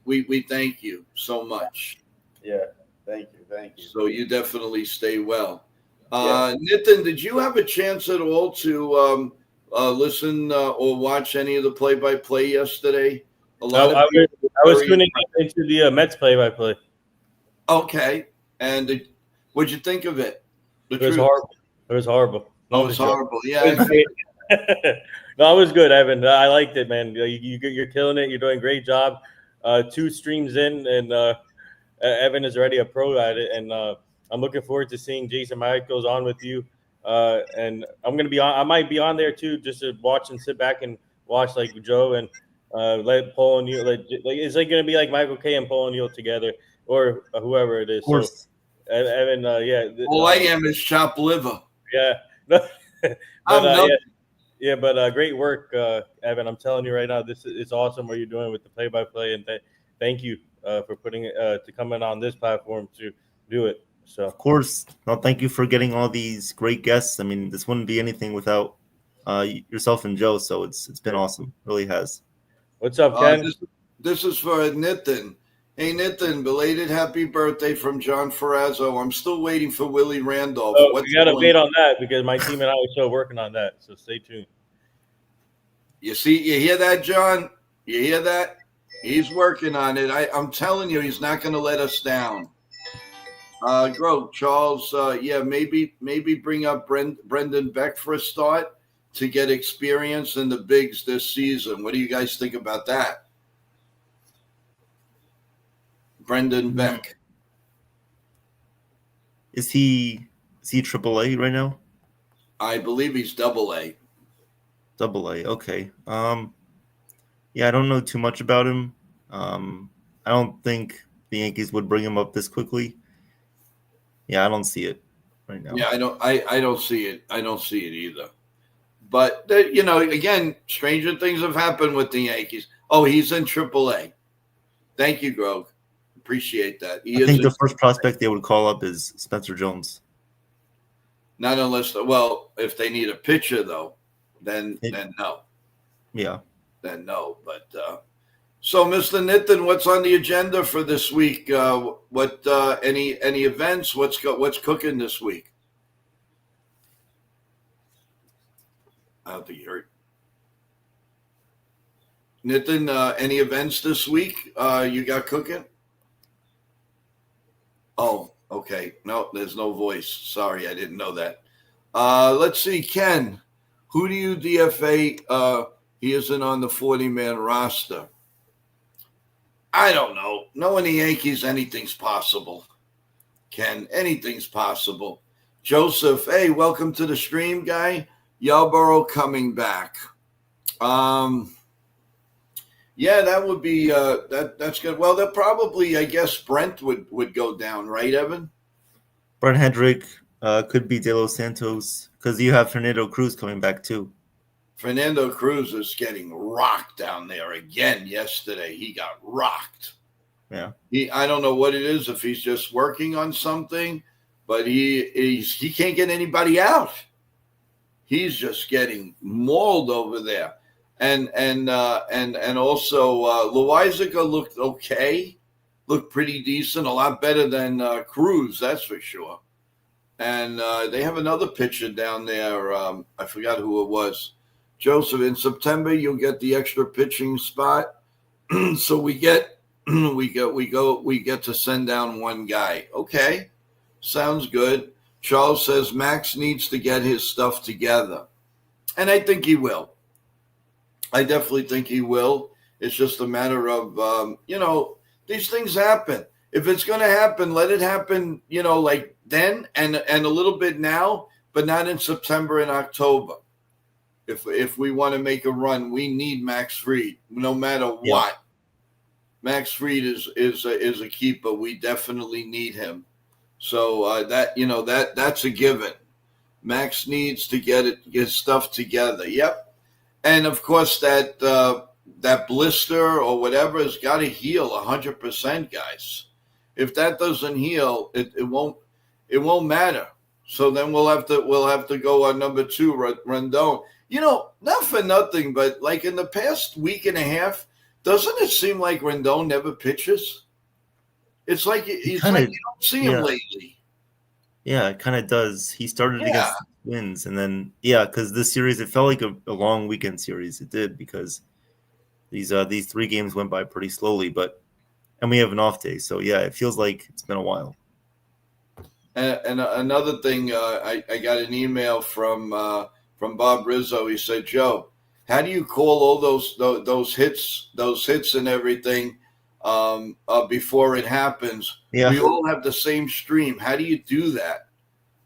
we thank you so much. Yeah. Thank you. So you definitely stay well. Yeah. Nitin, did you have a chance at all to listen or watch any of the play-by-play yesterday? A lot of people I was very tuning into the Mets play-by-play. okay. And what'd you think of it? The It was truth. horrible. It was horrible. Oh, No, it's I'm just horrible. Yeah, joking. I figured. No, it was good, Evan. I liked it, man. You're killing it. You're doing a great job. 2 streams in, and Evan is already a pro at it, and I'm looking forward to seeing Jason Michaels on with you. And I'm gonna be on. I might be on there too, just to watch and sit back and watch like Joe and let Paul and you like it's like gonna be like Michael K and Paul and you together, or whoever it is. Of course. So Evan, All I am is chopped liver. yeah, I'm but nothing. but great work, Evan. I'm telling you right now, this is awesome what you're doing with the play-by-play, and thank you for putting it to coming on this platform to do it. So Of course. No, thank you for getting all these great guests. I mean, this wouldn't be anything without yourself and Joe. So it's been awesome. Really has. what's up, Ken? This is for Nitin. Hey, Nitin, belated happy birthday from John Ferrazzo. I'm still waiting for Willie Randolph. Oh, we gotta wait on that because my team and I are still working on that. So stay tuned. You hear that, John? You hear that? He's working on it. I'm telling you, he's not going to let us down. Charles, maybe bring up Brendan Beck for a start to get experience in the bigs this season. What do you guys think about that? Brendan Beck. Is he AAA right now? I believe he's AA. AA. Okay. Yeah, I don't know too much about him. I don't think the Yankees would bring him up this quickly. Yeah, I don't see it right now. Yeah, I don't see it. I don't see it either. But again, stranger things have happened with the Yankees. Oh, he's in AAA. Thank you, Grog. Appreciate that. I think the first prospect they would call up is Spencer Jones. Not unless, if they need a pitcher though, then no. Yeah. Then no. But so, Mr. Nitin, what's on the agenda for this week? What any events? What's cooking this week? I don't think you heard. Nitin, any events this week you got cooking? Oh, okay. No, there's no voice. Sorry, I didn't know that. Let's see, Ken. Who do you DFA? He isn't on the 40-man roster. I don't know. Knowing the Yankees, anything's possible. Ken, anything's possible. Joseph, hey, welcome to the stream, guy. Yarborough coming back. Yeah, that would be that's good. Well, that probably, I guess, Brent would go down, right, Evan? Brent Hendrick could be De Los Santos because you have Fernando Cruz coming back too. Fernando Cruz is getting rocked down there again. Yesterday, he got rocked. Yeah, I don't know what it is, if he's just working on something, but he can't get anybody out. He's just getting mauled over there. And also Loizaga looked okay, looked pretty decent, a lot better than Cruz, that's for sure. And they have another pitcher down there. I forgot who it was. Joseph, in September you'll get the extra pitching spot, so we get to send down one guy. Okay, sounds good. Charles says Max needs to get his stuff together, and I think he will. I definitely think he will. It's just a matter of, these things happen. If it's going to happen, let it happen, like then and a little bit now, but not in September and October. If we want to make a run, we need Max Fried, no matter what. Max Fried is a keeper. We definitely need him. So that's a given. Max needs to get his stuff together. Yep. And of course that blister or whatever has got to heal 100%, guys. If that doesn't heal, it won't matter. So then we'll have to go on number 2, Rendon. Not for nothing, but like in the past week and a half, doesn't it seem like Rendon never pitches? It's like you don't see him lately. Yeah, it kind of does. He started against the Twins, and then because this series, it felt like a long weekend series. It did, because these 3 games went by pretty slowly, and we have an off day, so it feels like it's been a while. And another thing, I got an email from Bob Rizzo. He said, "Joe, how do you call all those hits and everything before it happens? Yeah. We all have the same stream. How do you do that?"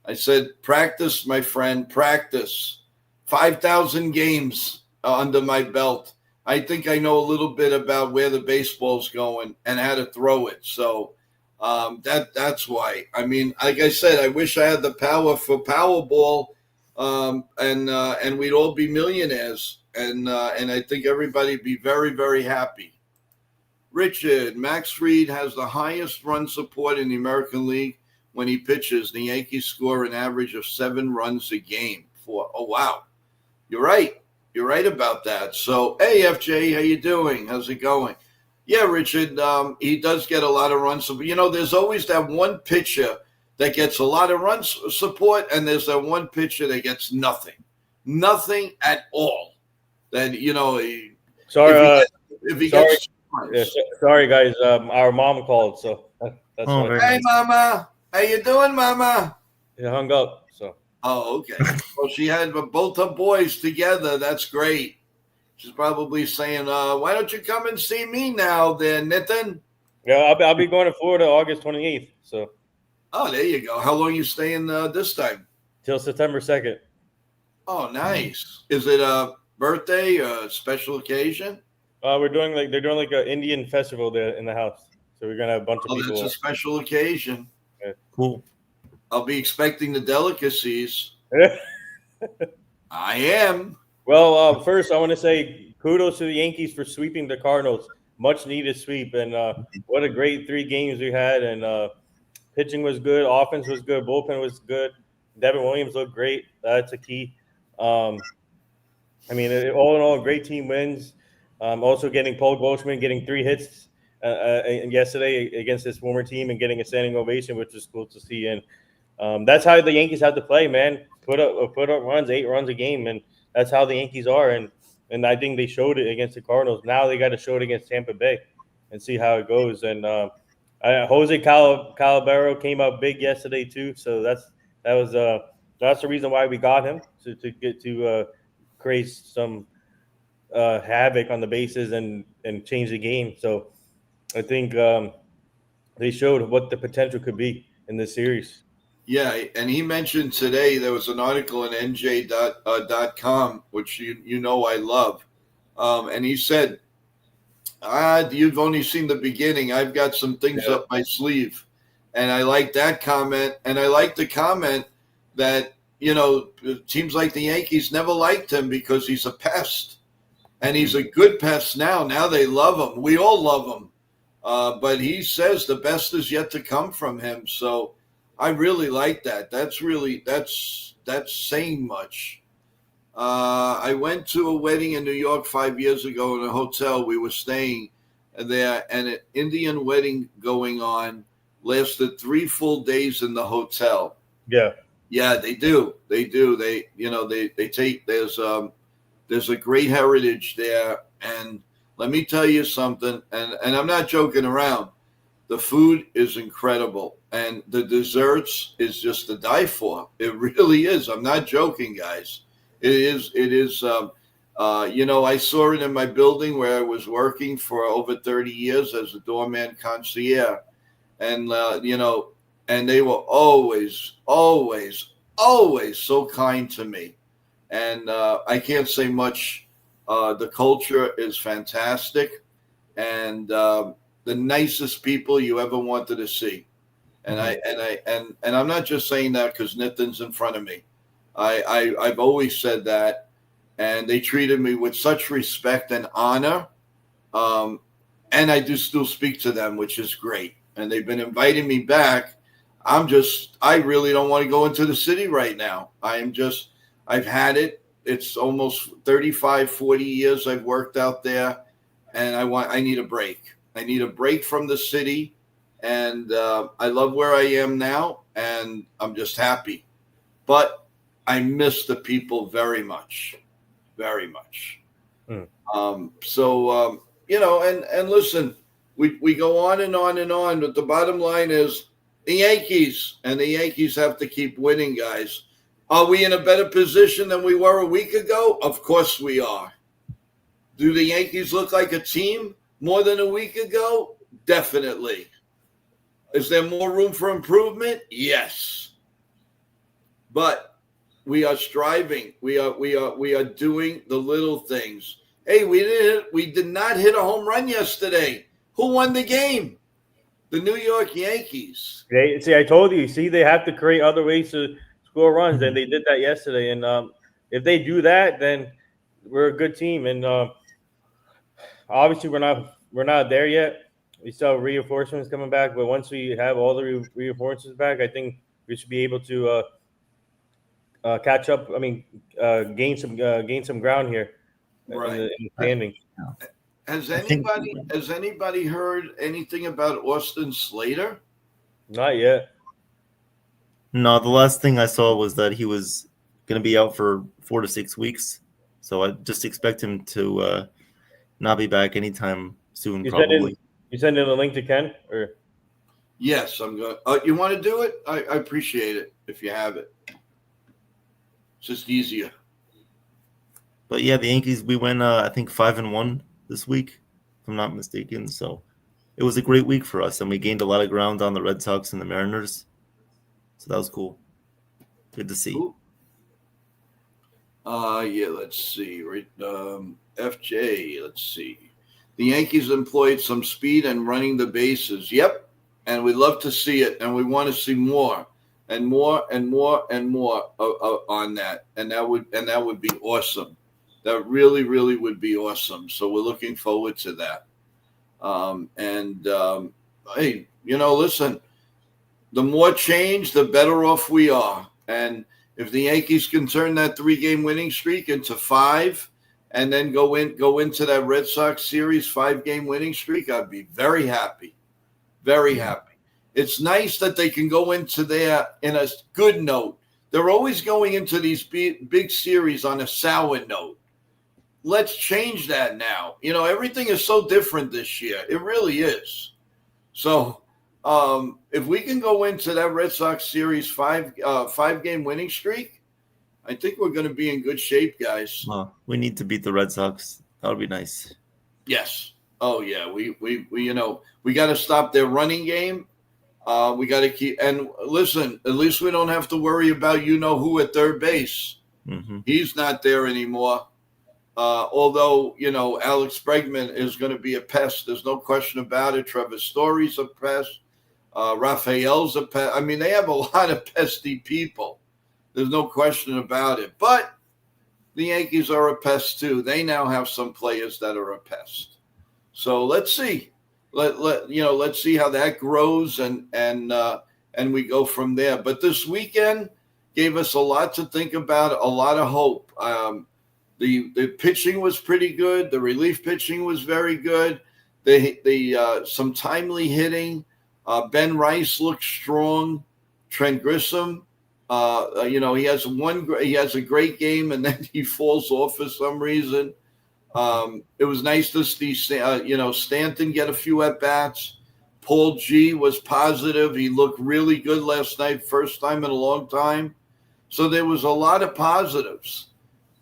I said, "Practice, my friend, practice. 5,000 games under my belt. I think I know a little bit about where the baseball's going and how to throw it." So that's why. I mean, like I said, I wish I had the power for Powerball, and we'd all be millionaires, and I think everybody'd be very, very happy. Richard, Max Fried has the highest run support in the American League when he pitches. The Yankees score an average of 7 runs a game. Oh wow, you're right. You're right about that. So, hey, FJ, how you doing? How's it going? Yeah, Richard, he does get a lot of runs. There's always that one pitcher that gets a lot of run support, and there's that one pitcher that gets nothing at all. Then, Sorry, if he gets sorry, guys. Our mom called, so that's why. Hey, Mama. How you doing, Mama? It hung up, so. Oh, okay. Well, she had both her boys together. That's great. She's probably saying, "Why don't you come and see me now, then, Nitin?" Yeah, I'll be going to Florida August 28th. So. Oh, there you go. How long are you staying this time? Till September 2nd. Oh, nice. Is it a birthday, a special occasion? They're doing like an Indian festival there in the house. So we're gonna have a bunch of people. Oh, that's a special occasion. Yeah. Cool. I'll be expecting the delicacies. I am. Well, first I want to say kudos to the Yankees for sweeping the Cardinals. Much needed sweep, and what a great 3 games we had. And pitching was good, offense was good, bullpen was good. Devin Williams looked great. That's a key. All in all, great team wins. Also getting Paul Goldschmidt getting 3 hits yesterday against his former team and getting a standing ovation, which is cool to see. And that's how the Yankees have to play, man. Put up runs, 8 runs a game, and that's how the Yankees are. And I think they showed it against the Cardinals. Now they got to show it against Tampa Bay and see how it goes. And Jose Calabero came out big yesterday too, so that's the reason why we got him to get to create some havoc on the bases and change the game. So I think they showed what the potential could be in this series. Yeah, and he mentioned today there was an article in NJ.com, which I love, and he said, "You've only seen the beginning. I've got some things up my sleeve," and I like that comment, and I like the comment that teams like the Yankees never liked him because he's a pest, and he's a good pest now. Now they love him. We all love him, but he says the best is yet to come from him. So. I really like that. That's saying much. I went to a wedding in New York 5 years ago in a hotel. We were staying there, and an Indian wedding going on lasted 3 full days in the hotel. Yeah, they do. They take there's a great heritage there, and let me tell you something. And I'm not joking around. The food is incredible, and the desserts is just to die for. It really is. I'm not joking, guys. It is. I saw it in my building where I was working for over 30 years as a doorman concierge, and and they were always so kind to me, and I can't say much. The culture is fantastic, and the nicest people you ever wanted to see. And I'm not just saying that because Nitin's in front of me. I've always said that, and they treated me with such respect and honor. And I do still speak to them, which is great. And they've been inviting me back. I really don't want to go into the city right now. I've had it. It's almost 35, 40 years I've worked out there, and I need a break. I need a break from the city, and I love where I am now, and I'm just happy. But I miss the people very much, very much. And listen, we go on and on and on, but the bottom line is the Yankees, and the Yankees have to keep winning, guys. Are we in a better position than we were a week ago? Of course we are. Do the Yankees look like a team more than a week ago? Definitely. Is there more room for improvement? Yes. But we are striving. We are doing the little things. Hey, we did not hit a home run yesterday. Who won the game? The New York Yankees. I told you. See, they have to create other ways to score runs, and they did that yesterday. And if they do that, then we're a good team. And obviously, we're not there yet. We still have reinforcements coming back, but once we have all the reinforcements back, I think we should be able to catch up. I mean, gain some ground here Right. in the standings. Has anybody heard anything about Austin Slater? Not yet. No, the last thing I saw was that he was going to be out for 4 to 6 weeks. So I just expect him to not be back anytime soon, probably. You send in a link to Ken? Or Yes, I'm going. You want to do it? I appreciate it if you have it. It's just easier. But yeah, the Yankees, we went, I think, 5-1 this week, if I'm not mistaken. So it was a great week for us, and we gained a lot of ground on the Red Sox and the Mariners. So that was cool. Good to see. Yeah, let's see. Right, FJ, let's see. The Yankees employed some speed and running the bases. Yep, and we love to see it, and we want to see more and more and more and more on that, and that would be awesome. That really, really would be awesome. So we're looking forward to that. Hey, listen, the more change, the better off we are. And if the Yankees can turn that 3-game winning streak into 5 and then go into that Red Sox series 5-game winning streak, I'd be very happy. Very happy. It's nice that they can go into there in a good note. They're always going into these big series on a sour note. Let's change that now. Everything is so different this year. It really is. So if we can go into that Red Sox series 5-game winning streak, I think we're going to be in good shape, guys. We need to beat the Red Sox. That would be nice. Yes. Oh yeah. We got to stop their running game. We got to keep, and listen, at least we don't have to worry about who at third base. Mm-hmm. He's not there anymore. Although, Alex Bregman is going to be a pest. There's no question about it. Trevor Story's a pest. Raphael's a pest. I mean, they have a lot of pesty people. There's no question about it. But the Yankees are a pest too. They now have some players that are a pest. So let's see. Let's see how that grows and we go from there. But this weekend gave us a lot to think about, a lot of hope. The pitching was pretty good. The relief pitching was very good. Some timely hitting. Ben Rice looks strong. Trent Grissom, he has a great game, and then he falls off for some reason. It was nice to see Stanton get a few at bats. Paul G was positive. He looked really good last night, first time in a long time. So there was a lot of positives.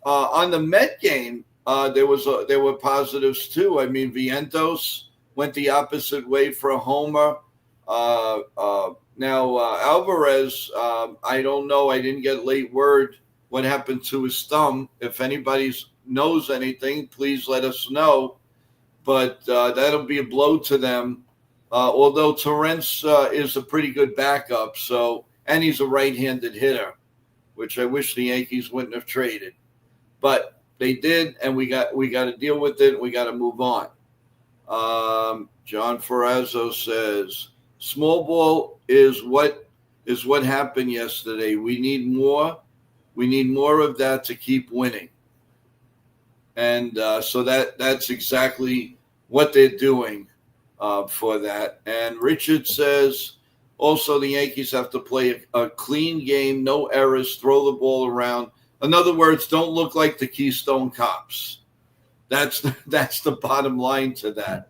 On the Met game, there were positives too. I mean, Vientos went the opposite way for a homer. Now Alvarez, I don't know. I didn't get late word what happened to his thumb. If anybody knows anything, please let us know. But that'll be a blow to them. Although Torrance is a pretty good backup, and he's a right-handed hitter. which I wish the Yankees wouldn't have traded, but they did, and we got to deal with it. We got to move on. John Ferrazzo says small ball is what happened yesterday. We need more. We need more of that to keep winning. And so that's exactly what they're doing for that. And Richard says also the Yankees have to play a clean game, no errors, throw the ball around. In other words, don't look like the Keystone Cops. That's the bottom line to that.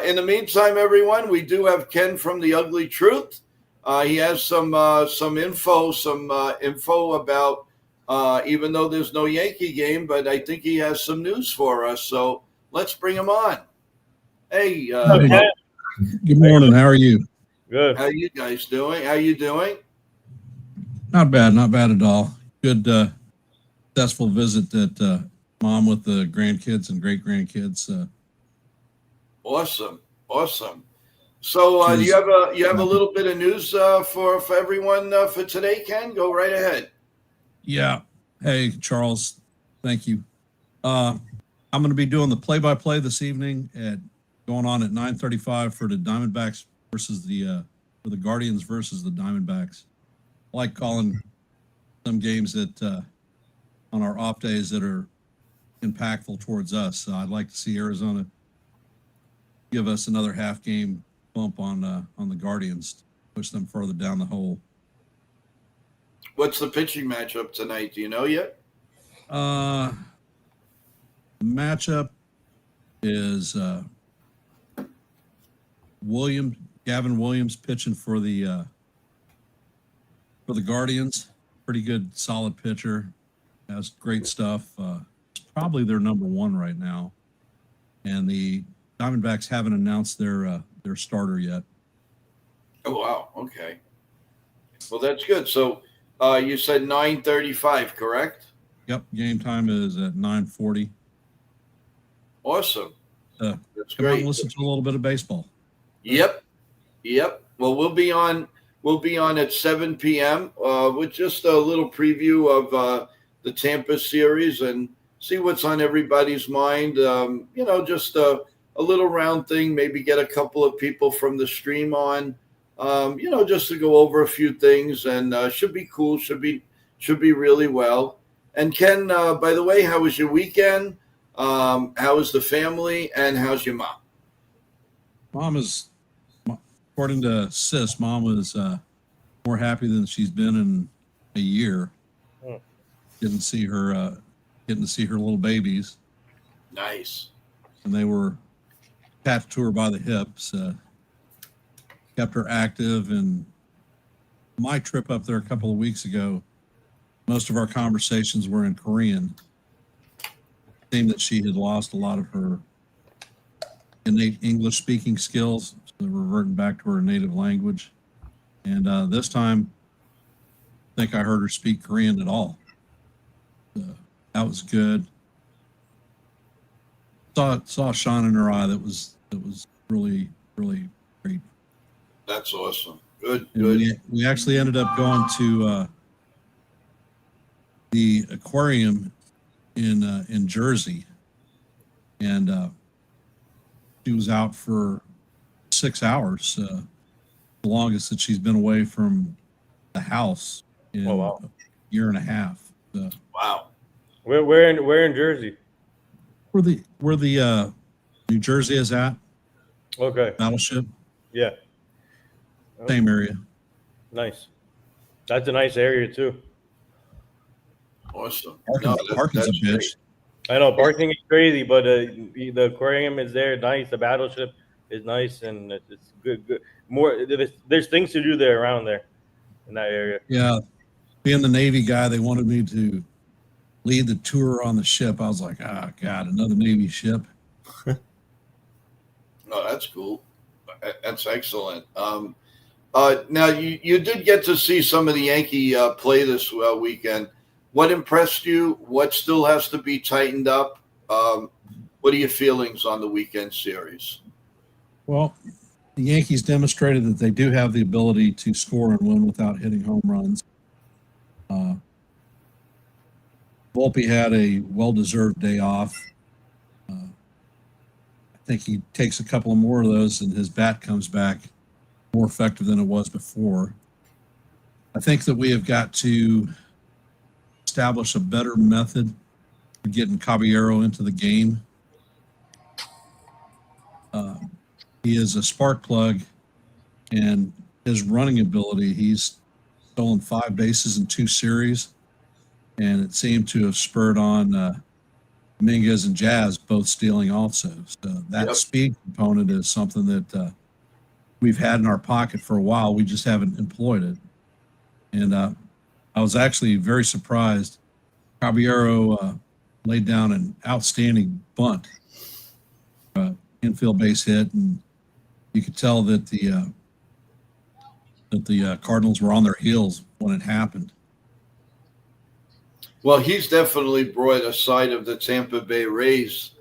In the meantime, everyone, we do have Ken from The Ugly Truth. He has some info about even though there's no Yankee game, but I think he has some news for us. So let's bring him on. Hey, good morning. How are you? Good. How you guys doing? How you doing? Not bad at all. Good, successful visit at mom with the grandkids and great grandkids. Awesome. So you have a little bit of news for everyone for today, Ken? Go right ahead. Yeah. Hey, Charles. Thank you. I'm going to be doing the play-by-play this evening going on at 9:35 for the Diamondbacks versus for the Guardians versus the Diamondbacks. I like calling some games that on our off days that are impactful towards us. I'd like to see Arizona give us another half game bump on the Guardians, to push them further down the hole. What's the pitching matchup tonight? Do you know yet? The matchup is Gavin Williams pitching for the Guardians. Pretty good, solid pitcher. Has great stuff. Probably their number one right now. And the Diamondbacks haven't announced their starter yet. Oh wow, okay. Well, that's good. So you said 9:35, correct? Yep, game time is at 9:40. Awesome. That's Come out great. and listen to a little bit of baseball. Yep. Well, we'll be on at 7 p.m. With just a little preview of the Tampa series and see what's on everybody's mind. Just a little round thing. Maybe get a couple of people from the stream on. Just to go over a few things, and should be cool. Should be really well. And Ken, by the way, how was your weekend? How is the family, and how's your mom? According to Sis, Mom was more happy than she's been in a year. Getting to see her little babies. Nice. And they were attached to her by the hips. Kept her active. And my trip up there a couple of weeks ago, most of our conversations were in Korean. It seemed that she had lost a lot of her innate English speaking skills, so reverting back to her native language. And this time, I think I heard her speak Korean at all. That was good. Saw a shine in her eye that was really, really great. That's awesome. Good. We actually ended up going to the aquarium in Jersey, and she was out for 6 hours, the longest that she's been away from the house in a year and a half. Wow. Where in Jersey? Where the New Jersey is at. Okay. Battleship. Yeah. Same area. Nice. That's a nice area too. Awesome. Parking's a bitch. Great. I know parking is crazy, but the aquarium is there, nice. The battleship is nice, and it's good. More there's things to do there around there, in that area. Yeah, being the Navy guy, they wanted me to lead the tour on the ship. I was like, oh God, another Navy ship. No, that's cool. That's excellent. Now you did get to see some of the Yankee play this weekend. What impressed you? What still has to be tightened up? What are your feelings on the weekend series? Well, the Yankees demonstrated that they do have the ability to score and win without hitting home runs. Volpe had a well-deserved day off. I think he takes a couple of more of those, and his bat comes back more effective than it was before. I think that we have got to establish a better method for getting Caballero into the game. He is a spark plug, and his running ability, he's stolen 5 bases in 2 series, and it seemed to have spurred on Dominguez and Jazz both stealing also. So that speed component is something that we've had in our pocket for a while. We just haven't employed it. And I was actually very surprised. Caballero laid down an outstanding bunt, infield base hit, and you could tell that the Cardinals were on their heels when it happened. Well, he's definitely brought a side of the Tampa Bay Rays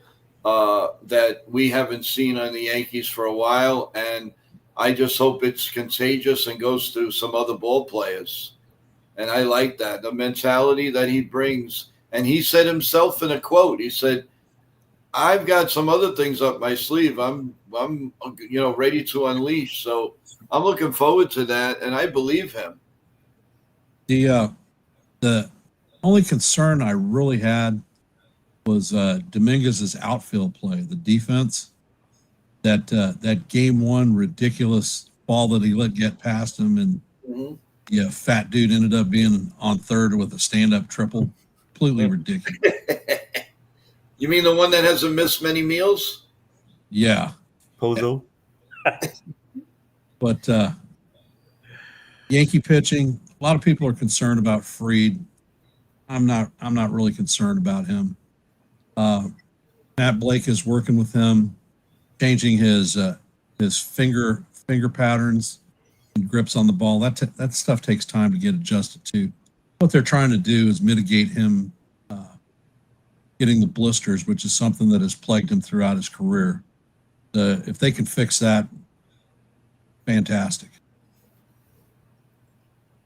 that we haven't seen on the Yankees for a while, and I just hope it's contagious and goes to some other ball players. And I like that, the mentality that he brings. And he said himself in a quote, he said, I've got some other things up my sleeve. I'm ready to unleash. So I'm looking forward to that, and I believe him. The only concern I really had was Dominguez's outfield play, the defense. That game 1 ridiculous ball that he let get past him, and fat dude ended up being on third with a stand-up triple. Completely ridiculous. You mean the one that hasn't missed many meals? Yeah. Pozo. But Yankee pitching, a lot of people are concerned about Fried. I'm not really concerned about him. Matt Blake is working with him, changing his finger patterns and grips on the ball. That stuff takes time to get adjusted to. What they're trying to do is mitigate him getting the blisters, which is something that has plagued him throughout his career. If they can fix that, fantastic.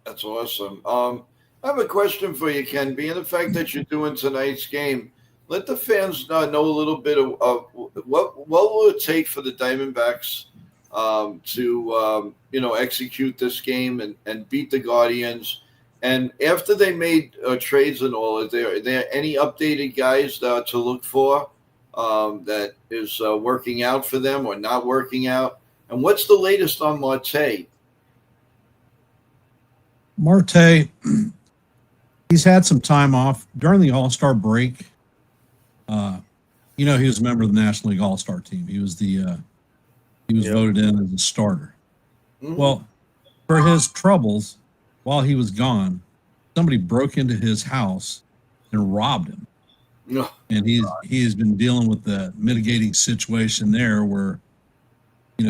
That's awesome. I have a question for you, Ken. Being the fact that you're doing tonight's game, let the fans know a little bit of what will it take for the Diamondbacks to execute this game and beat the Guardians. And after they made trades and all, are there any updated guys to look for that is working out for them or not working out? And what's the latest on Marte? Marte, he's had some time off during the All-Star break. He was a member of the National League All-Star team. He was voted in as a starter. Mm-hmm. Well, for his troubles, while he was gone, somebody broke into his house and robbed him. No. And he has been dealing with the mitigating situation there where,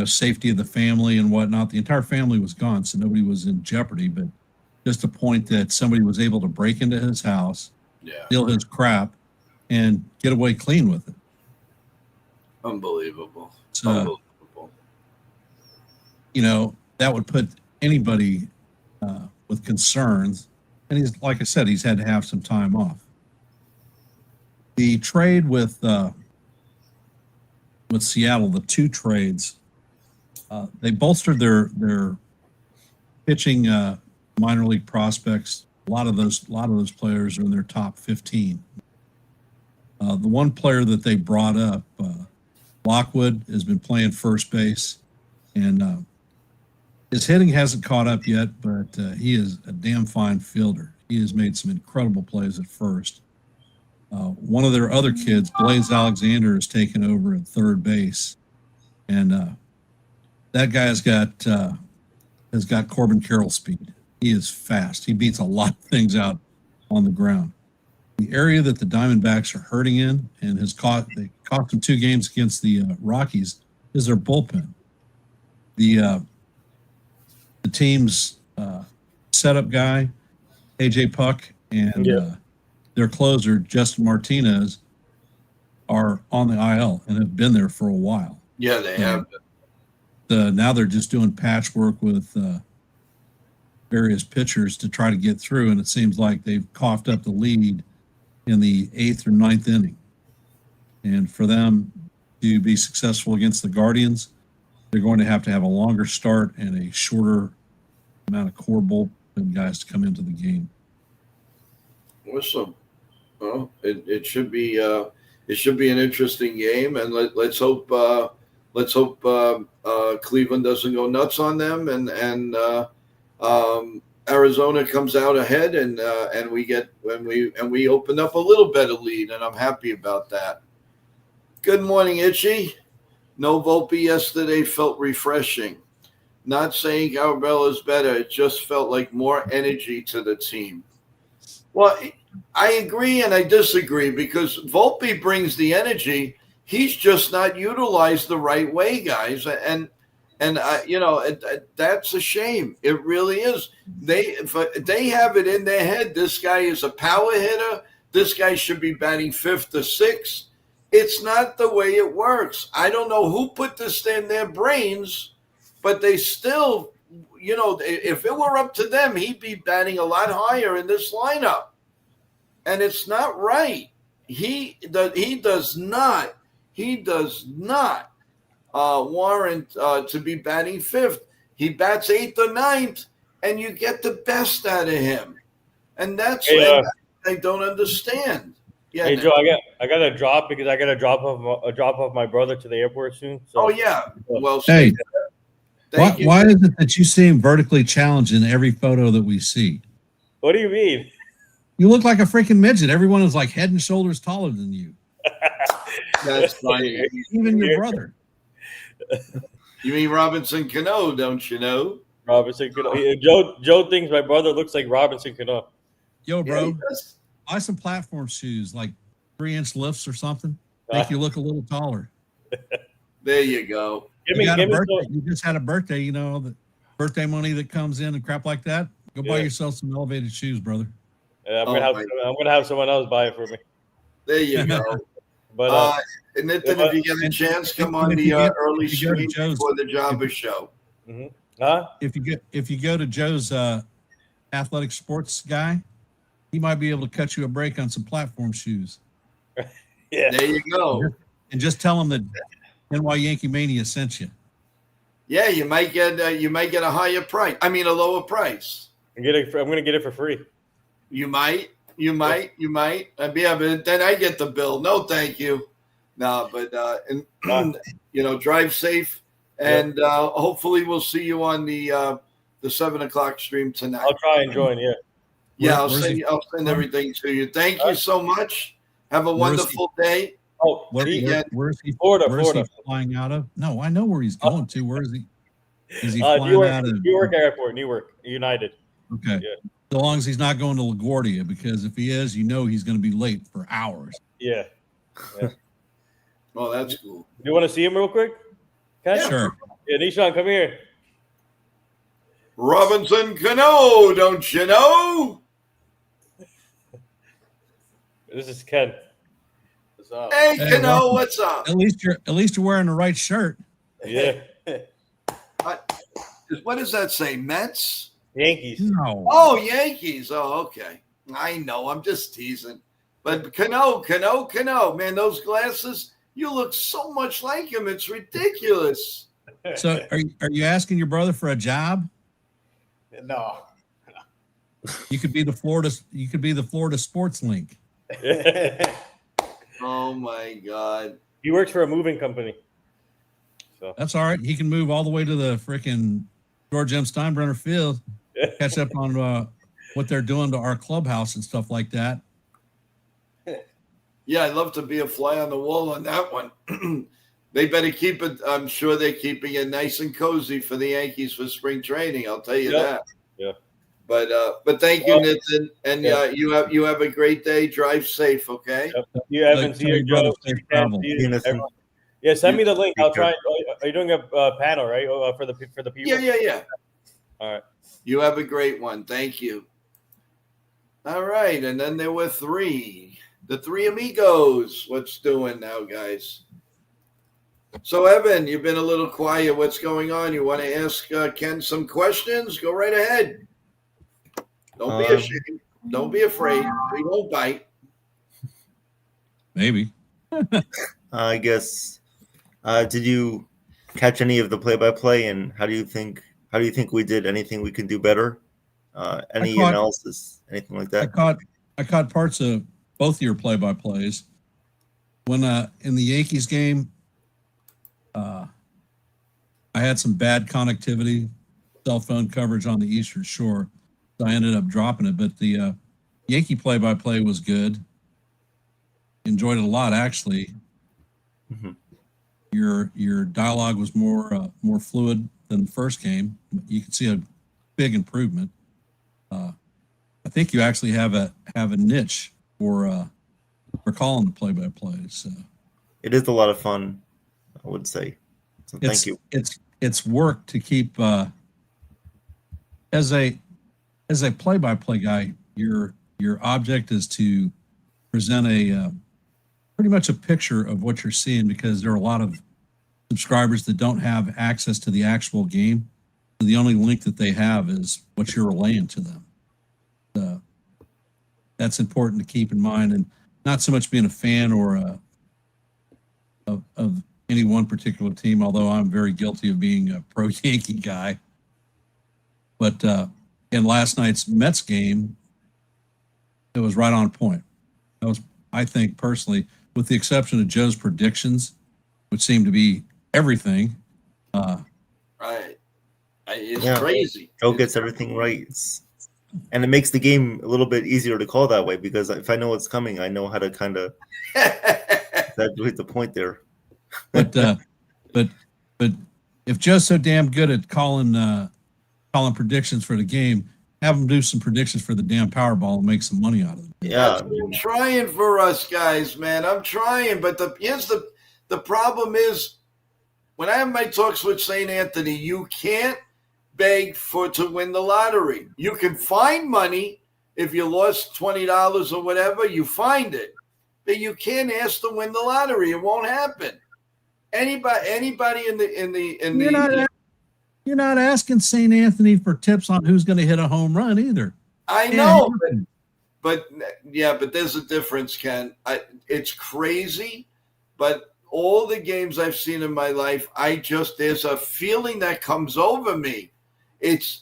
safety of the family and whatnot. The entire family was gone, so nobody was in jeopardy. But just a point that somebody was able to break into his house, steal his crap, and get away clean with it. Unbelievable. So, Unbelievable. That would put anybody with concerns. And he's, like I said, he's had to have some time off. The trade with Seattle, the 2 trades, they bolstered their pitching minor league prospects. A lot of those players are in their top 15. The one player that they brought up, Lockwood, has been playing first base, and his hitting hasn't caught up yet, but he is a damn fine fielder. He has made some incredible plays at first. One of their other kids, Blaze Alexander, has taken over at third base, and that guy has got Corbin Carroll speed. He is fast. He beats a lot of things out on the ground. The area that the Diamondbacks are hurting in, and they cost them 2 games against the Rockies, is their bullpen. The team's setup guy, AJ Puck, and their closer, Justin Martinez, are on the IL and have been there for a while. Yeah, they have. Now they're just doing patchwork with various pitchers to try to get through, and it seems like they've coughed up the lead in the 8th or 9th inning. And for them to be successful against the Guardians, they're going to have a longer start and a shorter amount of core bullpen guys to come into the game. Awesome. Well, it should be an interesting game, and let's hope Cleveland doesn't go nuts on them, and Arizona comes out ahead, and we open up a little better lead, and I'm happy about that. Good morning, Itchy. No Volpe yesterday felt refreshing. Not saying Arbella is better. It just felt like more energy to the team. Well, I agree and I disagree because Volpe brings the energy. He's just not utilized the right way, guys. And that's a shame. It really is. They have it in their head. This guy is a power hitter. This guy should be batting 5th or 6th. It's not the way it works. I don't know who put this in their brains, but they still, if it were up to them, he'd be batting a lot higher in this lineup. And it's not right. He does not warrant to be batting 5th. He bats 8th or 9th, and you get the best out of him. And that's what I don't understand. Yeah. Hey Joe, I got to drop because I got to drop off my brother to the airport soon. So. Oh yeah. Well, hey, why is it that you seem vertically challenged in every photo that we see? What do you mean? You look like a freaking midget. Everyone is like head and shoulders taller than you. That's funny. Even your brother. You mean Robinson Cano, don't you know? Robinson Cano. Joe thinks my brother looks like Robinson Cano. Yo, bro, buy some platform shoes, like 3-inch lifts or something. Make you look a little taller. There you go. You just had a birthday, the birthday money that comes in and crap like that. Go buy yourself some elevated shoes, brother. Yeah, I'm gonna have someone else buy it for me. There you go. But and then if you get a chance, come on the early stream before the Java show. Mm-hmm. Huh? If you go to Joe's athletic sports guy, he might be able to cut you a break on some platform shoes. Yeah. There you go. And just tell him that NY Yankee Mania sent you. Yeah, you might get a higher price. I mean, a lower price. I'm gonna get it for free. You might. Yeah, but then I get the bill. No, thank you. No, but drive safe, and hopefully we'll see you on the 7:00 stream tonight. I'll try and join. Yeah. Yeah, I'll send everything to you. Thank you so much. Have a wonderful day. Oh, where's he Florida. flying out of? No, I know where he's going to. Where is he? Is he flying out of Newark Airport, Newark, United? Okay. Yeah. So long as he's not going to LaGuardia, because if he is, he's going to be late for hours. Yeah. Oh, that's cool. You want to see him real quick? Yeah. Sure. Yeah, Nishan, come here. Robinson Cano, don't you know? This is Ken. What's up? Hey, Cano, what's up? At least you're wearing the right shirt. Yeah. What does that say? Mets? Yankees. No. Oh, Yankees. Oh, okay. I know. I'm just teasing. But Cano, man, those glasses, you look so much like him. It's ridiculous. So are you asking your brother for a job? No. You could be the Florida Sports Link. Oh my God. He works for a moving company. So that's all right. He can move all the way to the freaking George M. Steinbrenner Field, catch up on what they're doing to our clubhouse and stuff like that. Yeah, I'd love to be a fly on the wall on that one. They better keep it. I'm sure they're keeping it nice and cozy for the Yankees for spring training. I'll tell you that. Yeah. But thank you, Nitin, and you have a great day. Drive safe, okay? Yep. You haven't seen your Joe. Yeah, send me the link. I'll try. Are you doing a panel, right? For the people. Yeah. All right. You have a great one. Thank you. All right, and then there were three. The three amigos. What's doing now, guys? So, Evan, you've been a little quiet. What's going on? You want to ask Ken some questions? Go right ahead. Don't be ashamed. Don't be afraid. We won't bite. Maybe. I guess. Did you catch any of the play-by-play, and how do you think we did? Anything we can do better? Any analysis? Anything like that? I caught parts of both of your play-by-plays. When in the Yankees game, I had some bad connectivity, cell phone coverage on the Eastern Shore, so I ended up dropping it. But the Yankee play-by-play was good. Enjoyed it a lot, actually. Mm-hmm. Your dialogue was more fluid than the first game. You can see a big improvement. I think you actually have a niche for calling the play-by-play. So it is a lot of fun, I would say. So thank you. It's work to keep as a play-by-play guy. Your object is to present a pretty much a picture of what you're seeing, because there are a lot of subscribers that don't have access to the actual game. So the only link that they have is what you're relaying to them. That's important to keep in mind, and not so much being a fan or of any one particular team, although I'm very guilty of being a pro Yankee guy. But in last night's Mets game, it was right on point. That was, I think, personally, with the exception of Joe's predictions, which seemed to be everything. Right. It's crazy. Joe gets everything right. And it makes the game a little bit easier to call that way, because if I know what's coming, I know how to kind of exaggerate the point there. But if Joe's so damn good at calling predictions for the game, have him do some predictions for the damn Powerball and make some money out of it. Yeah, I'm trying for us guys, man. I'm trying, but here's the problem is, when I have my talks with St. Anthony, you can't beg to win the lottery. You can find money if you lost $20 or whatever. You find it, but you can't ask to win the lottery. It won't happen. Anybody You're not asking St. Anthony for tips on who's going to hit a home run either. I know, but there's a difference, Ken. It's crazy, but all the games I've seen in my life, there's a feeling that comes over me.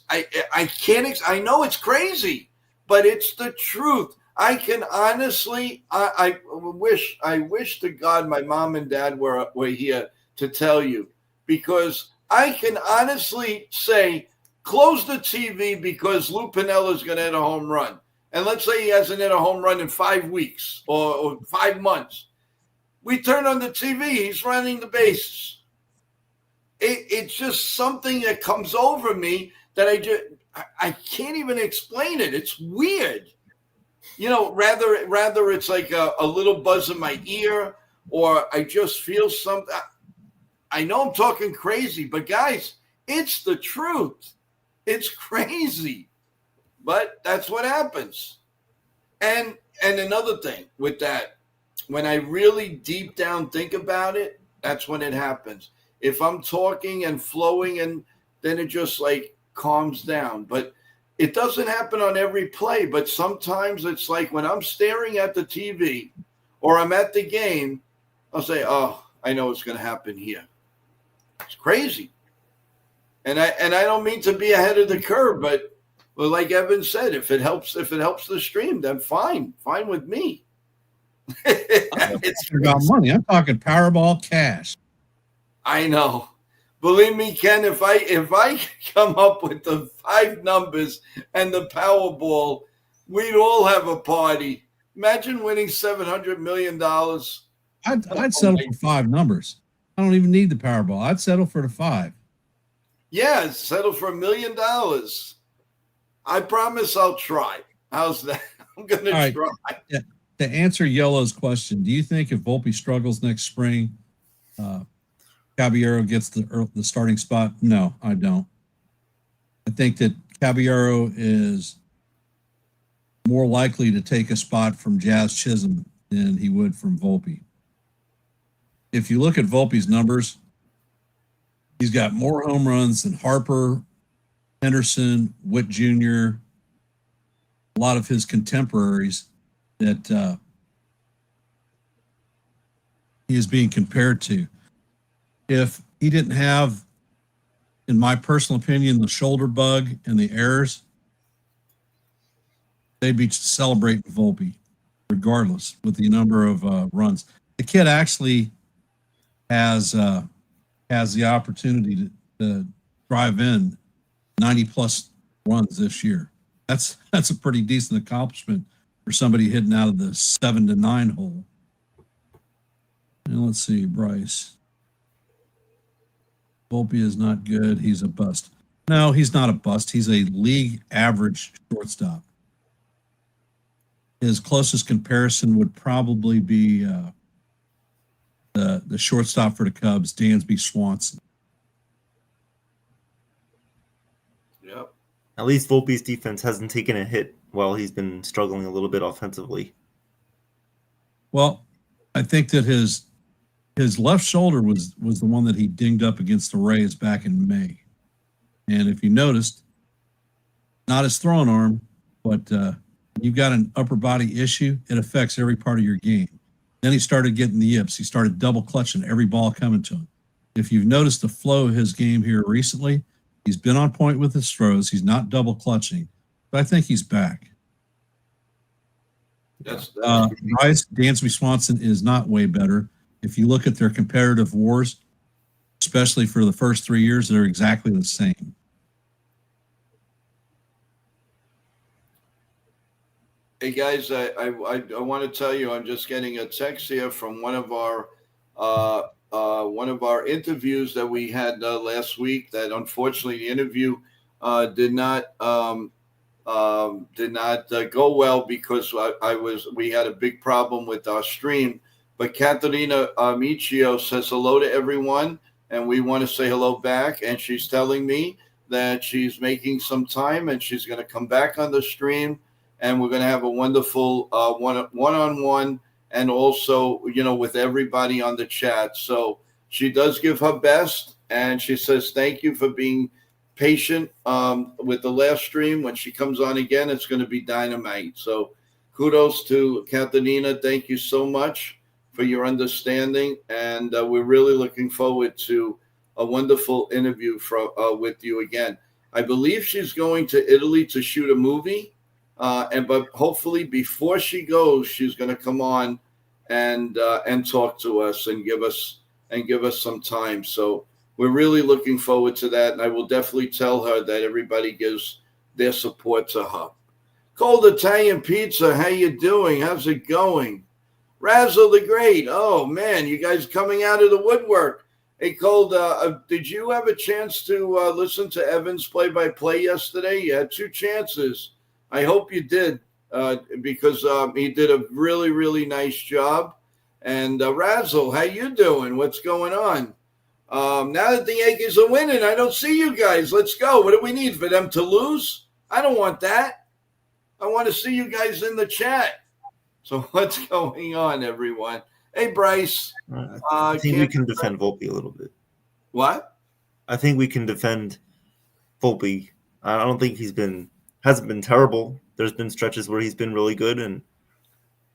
I know it's crazy, but it's the truth. I can honestly, I wish to God my mom and dad were here to tell you, because I can honestly say, close the TV because Lou Pinella's going to hit a home run. And let's say he hasn't hit a home run in 5 weeks or 5 months. We turn on the TV, he's running the bases. It's just something that comes over me that I can't even explain it. It's weird. Rather it's like a little buzz in my ear, or I just feel something. I know I'm talking crazy, but guys, it's the truth. It's crazy, but that's what happens. And another thing with that, when I really deep down think about it, that's when it happens. If I'm talking and flowing, and then it just like calms down. But it doesn't happen on every play. But sometimes it's like when I'm staring at the TV or I'm at the game, I'll say, oh, I know what's going to happen here. It's crazy. And I don't mean to be ahead of the curve, but like Evan said, if it helps the stream, then fine with me. It's about money. I'm talking Powerball cash. I know. Believe me, Ken, if I come up with the 5 numbers and the Powerball, we'd all have a party. Imagine winning $700 million. I'd settle for 5 numbers. I don't even need the Powerball. I'd settle for the 5. Yeah, settle for $1 million. I promise I'll try. How's that? I'm going to try. Yeah. To answer Yellow's question, do you think if Volpe struggles next spring, Caballero gets the starting spot? No, I don't. I think that Caballero is more likely to take a spot from Jazz Chisholm than he would from Volpe. If you look at Volpe's numbers, he's got more home runs than Harper, Henderson, Witt Jr., a lot of his contemporaries that he is being compared to. If he didn't have, in my personal opinion, the shoulder bug and the errors, they'd be celebrating Volpe, regardless, with the number of runs. The kid actually has the opportunity to drive in 90-plus runs this year. That's a pretty decent accomplishment for somebody hitting out of the 7 to 9 hole. And let's see, Bryce. Volpe is not good. He's a bust. No, he's not a bust. He's a league average shortstop. His closest comparison would probably be the shortstop for the Cubs, Dansby Swanson. Yep. At least Volpe's defense hasn't taken a hit while he's been struggling a little bit offensively. Well, I think that his left shoulder was the one that he dinged up against the Rays back in May. And if you noticed, not his throwing arm, but you've got an upper body issue, it affects every part of your game. Then he started getting the yips. He started double clutching every ball coming to him. If you've noticed the flow of his game here recently, he's been on point with his throws. He's not double clutching, but I think he's back. That's Bryce, Dansby Swanson is not way better. If you look at their comparative wars, especially for the first 3 years, they're exactly the same. Hey guys, I want to tell you, I'm just getting a text here from one of our interviews that we had last week. That unfortunately the interview did not go well because we had a big problem with our stream. But Katerina Michio says hello to everyone, and we want to say hello back. And she's telling me that she's making some time and she's going to come back on the stream. And we're going to have a wonderful one-on-one and also, with everybody on the chat. So she does give her best, and she says thank you for being patient with the last stream. When she comes on again, it's going to be dynamite. So kudos to Katerina. Thank you so much for your understanding, and we're really looking forward to a wonderful interview with you again. I believe she's going to Italy to shoot a movie. But hopefully before she goes, she's going to come on and talk to us and give us some time. So we're really looking forward to that, and I will definitely tell her that everybody gives their support to her. Cold Italian Pizza, how you doing? How's it going? Razzle the Great. Oh man, you guys coming out of the woodwork. Hey Cold, did you have a chance to listen to Evan's play-by-play yesterday? You had 2 chances. I hope you did, because he did a really, really nice job. And Razzle, how you doing? What's going on? Now that the Yankees are winning, I don't see you guys. Let's go. What do we need for them to lose? I don't want that. I want to see you guys in the chat. So what's going on, everyone? Hey, Bryce. I think we can defend Volpe a little bit. What? I think we can defend Volpe. I don't think hasn't been terrible. There's been stretches where he's been really good, and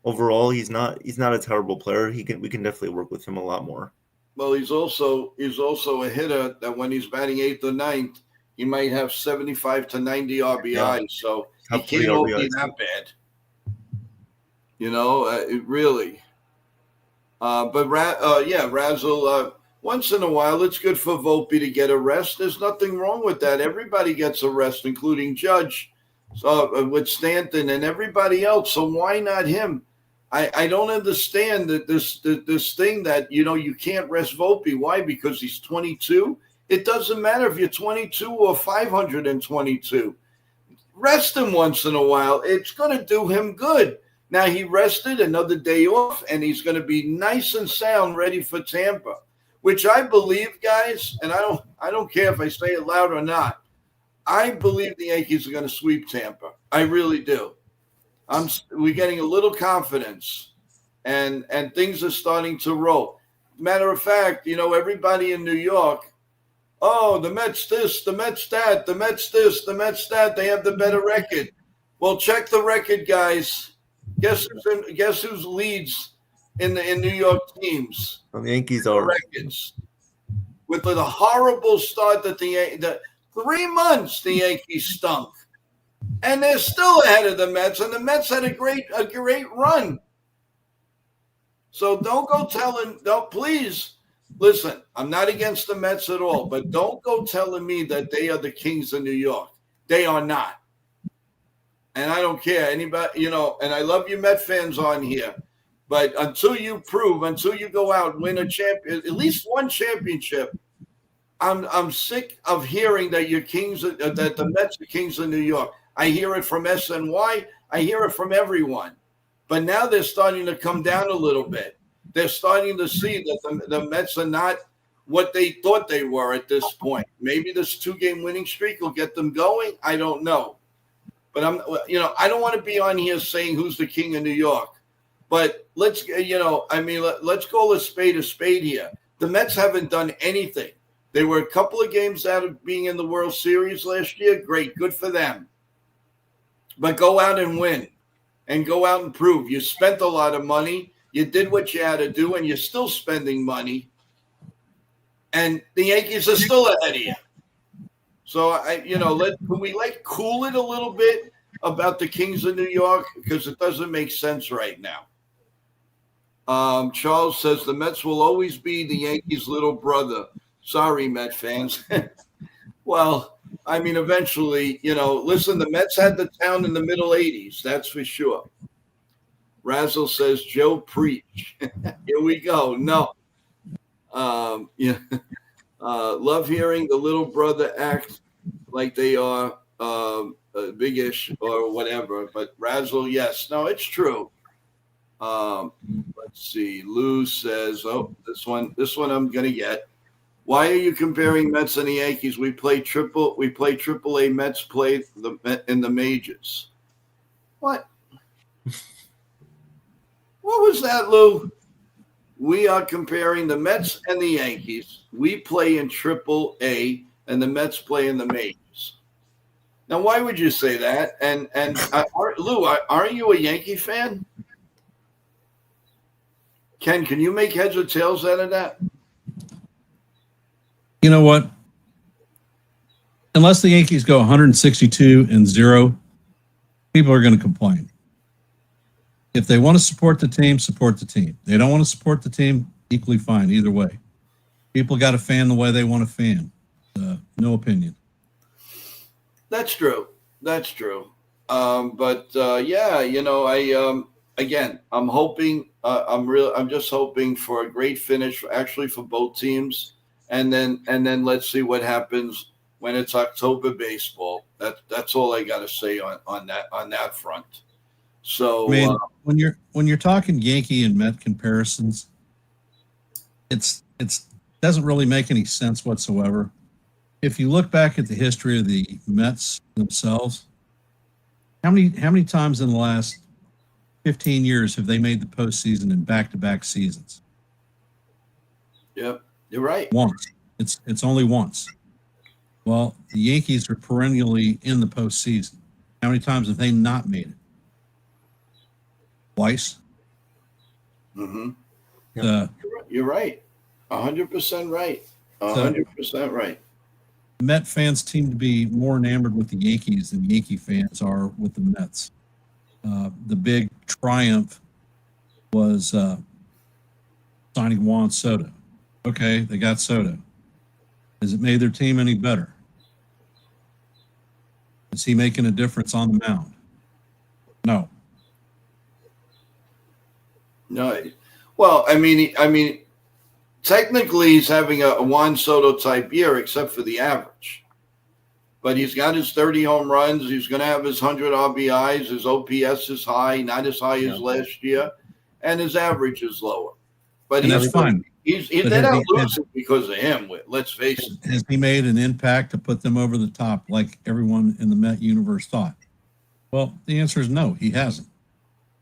overall he's not a terrible player. We can definitely work with him a lot more. Well, he's also a hitter that when he's batting 8th or 9th, he might have 75 to 90 RBIs. Yeah. So he can't all be that bad. It really. But Razzle, once in a while, it's good for Volpe to get a rest. There's nothing wrong with that. Everybody gets a rest, including Judge. So with Stanton and everybody else, so why not him? I don't understand that this thing that you can't rest Volpe. Why? Because he's 22. It doesn't matter if you're 22 or 522. Rest him once in a while. It's going to do him good. Now he rested, another day off, and he's going to be nice and sound, ready for Tampa, which I believe, guys. And I don't care if I say it loud or not. I believe the Yankees are going to sweep Tampa. I really do. We're getting a little confidence, and things are starting to roll. Matter of fact, everybody in New York, oh, the Mets this, the Mets that, the Mets this, the Mets that, they have the better record. Well, check the record, guys. Guess who leads in New York teams The Yankees for are. records. With the horrible start that the 3 months the Yankees stunk, and they're still ahead of the Mets, and the Mets had a great run. So don't go telling. Don't please listen. I'm not against the Mets at all, but don't go telling me that they are the kings of New York. They are not, and I don't care anybody. And I love you Met fans on here, but until you go out and win a champion, at least one championship. I'm sick of hearing that you're kings, that the Mets are kings of New York. I hear it from SNY. I hear it from everyone. But now they're starting to come down a little bit. They're starting to see that the Mets are not what they thought they were at this point. Maybe this 2-game winning streak will get them going. I don't know. But I don't want to be on here saying who's the king of New York. But let's call a spade here. The Mets haven't done anything. They were a couple of games out of being in the World Series last year. Great. Good for them. But go out and win and go out and prove. You spent a lot of money. You did what you had to do, and you're still spending money. And the Yankees are still ahead of you. So, can we cool it a little bit about the Kings of New York? Because it doesn't make sense right now. Charles says the Mets will always be the Yankees' little brother. Sorry, Met fans. Well, I mean, eventually, listen, the Mets had the town in the middle 80s. That's for sure. Razzle says, Joe, preach. Here we go. No. Love hearing the little brother act like they are big-ish or whatever. But Razzle, yes. No, it's true. Let's see. Lou says, this one I'm going to get. Why are you comparing Mets and the Yankees? We play AAA. Mets play in the majors. What? What was that, Lou? We are comparing the Mets and the Yankees. We play in AAA, and the Mets play in the majors. Now, why would you say that? And Lou, aren't you a Yankee fan? Ken, can you make heads or tails out of that? You know what? Unless the Yankees go 162-0, people are going to complain. If they want to support the team, support the team. They don't want to support the team, equally fine, either way. People got to fan the way they want to fan. No opinion. That's true. Again, I'm hoping. I'm just hoping for a great finish, actually, for both teams. And then let's see what happens when it's October baseball. That's all I got to say on that front. So, I mean, when you're talking Yankee and Met comparisons, it's doesn't really make any sense whatsoever. If you look back at the history of the Mets themselves, how many times in the last 15 years have they made the postseason in back-to-back seasons? Yep. You're right. Once. It's only once. Well, the Yankees are perennially in the postseason. How many times have they not made it? Twice. Mm-hmm. You're right. 100% right. 100% right. Met fans seem to be more enamored with the Yankees than Yankee fans are with the Mets. The big triumph was signing Juan Soto. Okay, they got Soto. Has it made their team any better? Is he making a difference on the mound? No. No. Well, I mean, technically he's having a Juan Soto type year, except for the average. But he's got his 30 home runs. He's going to have his 100 RBIs. His OPS is high, not as high as last year, and his average is lower. But that's fine. They're not losing because of him. Let's face it. Has he made an impact to put them over the top like everyone in the Met universe thought? Well, the answer is no, he hasn't.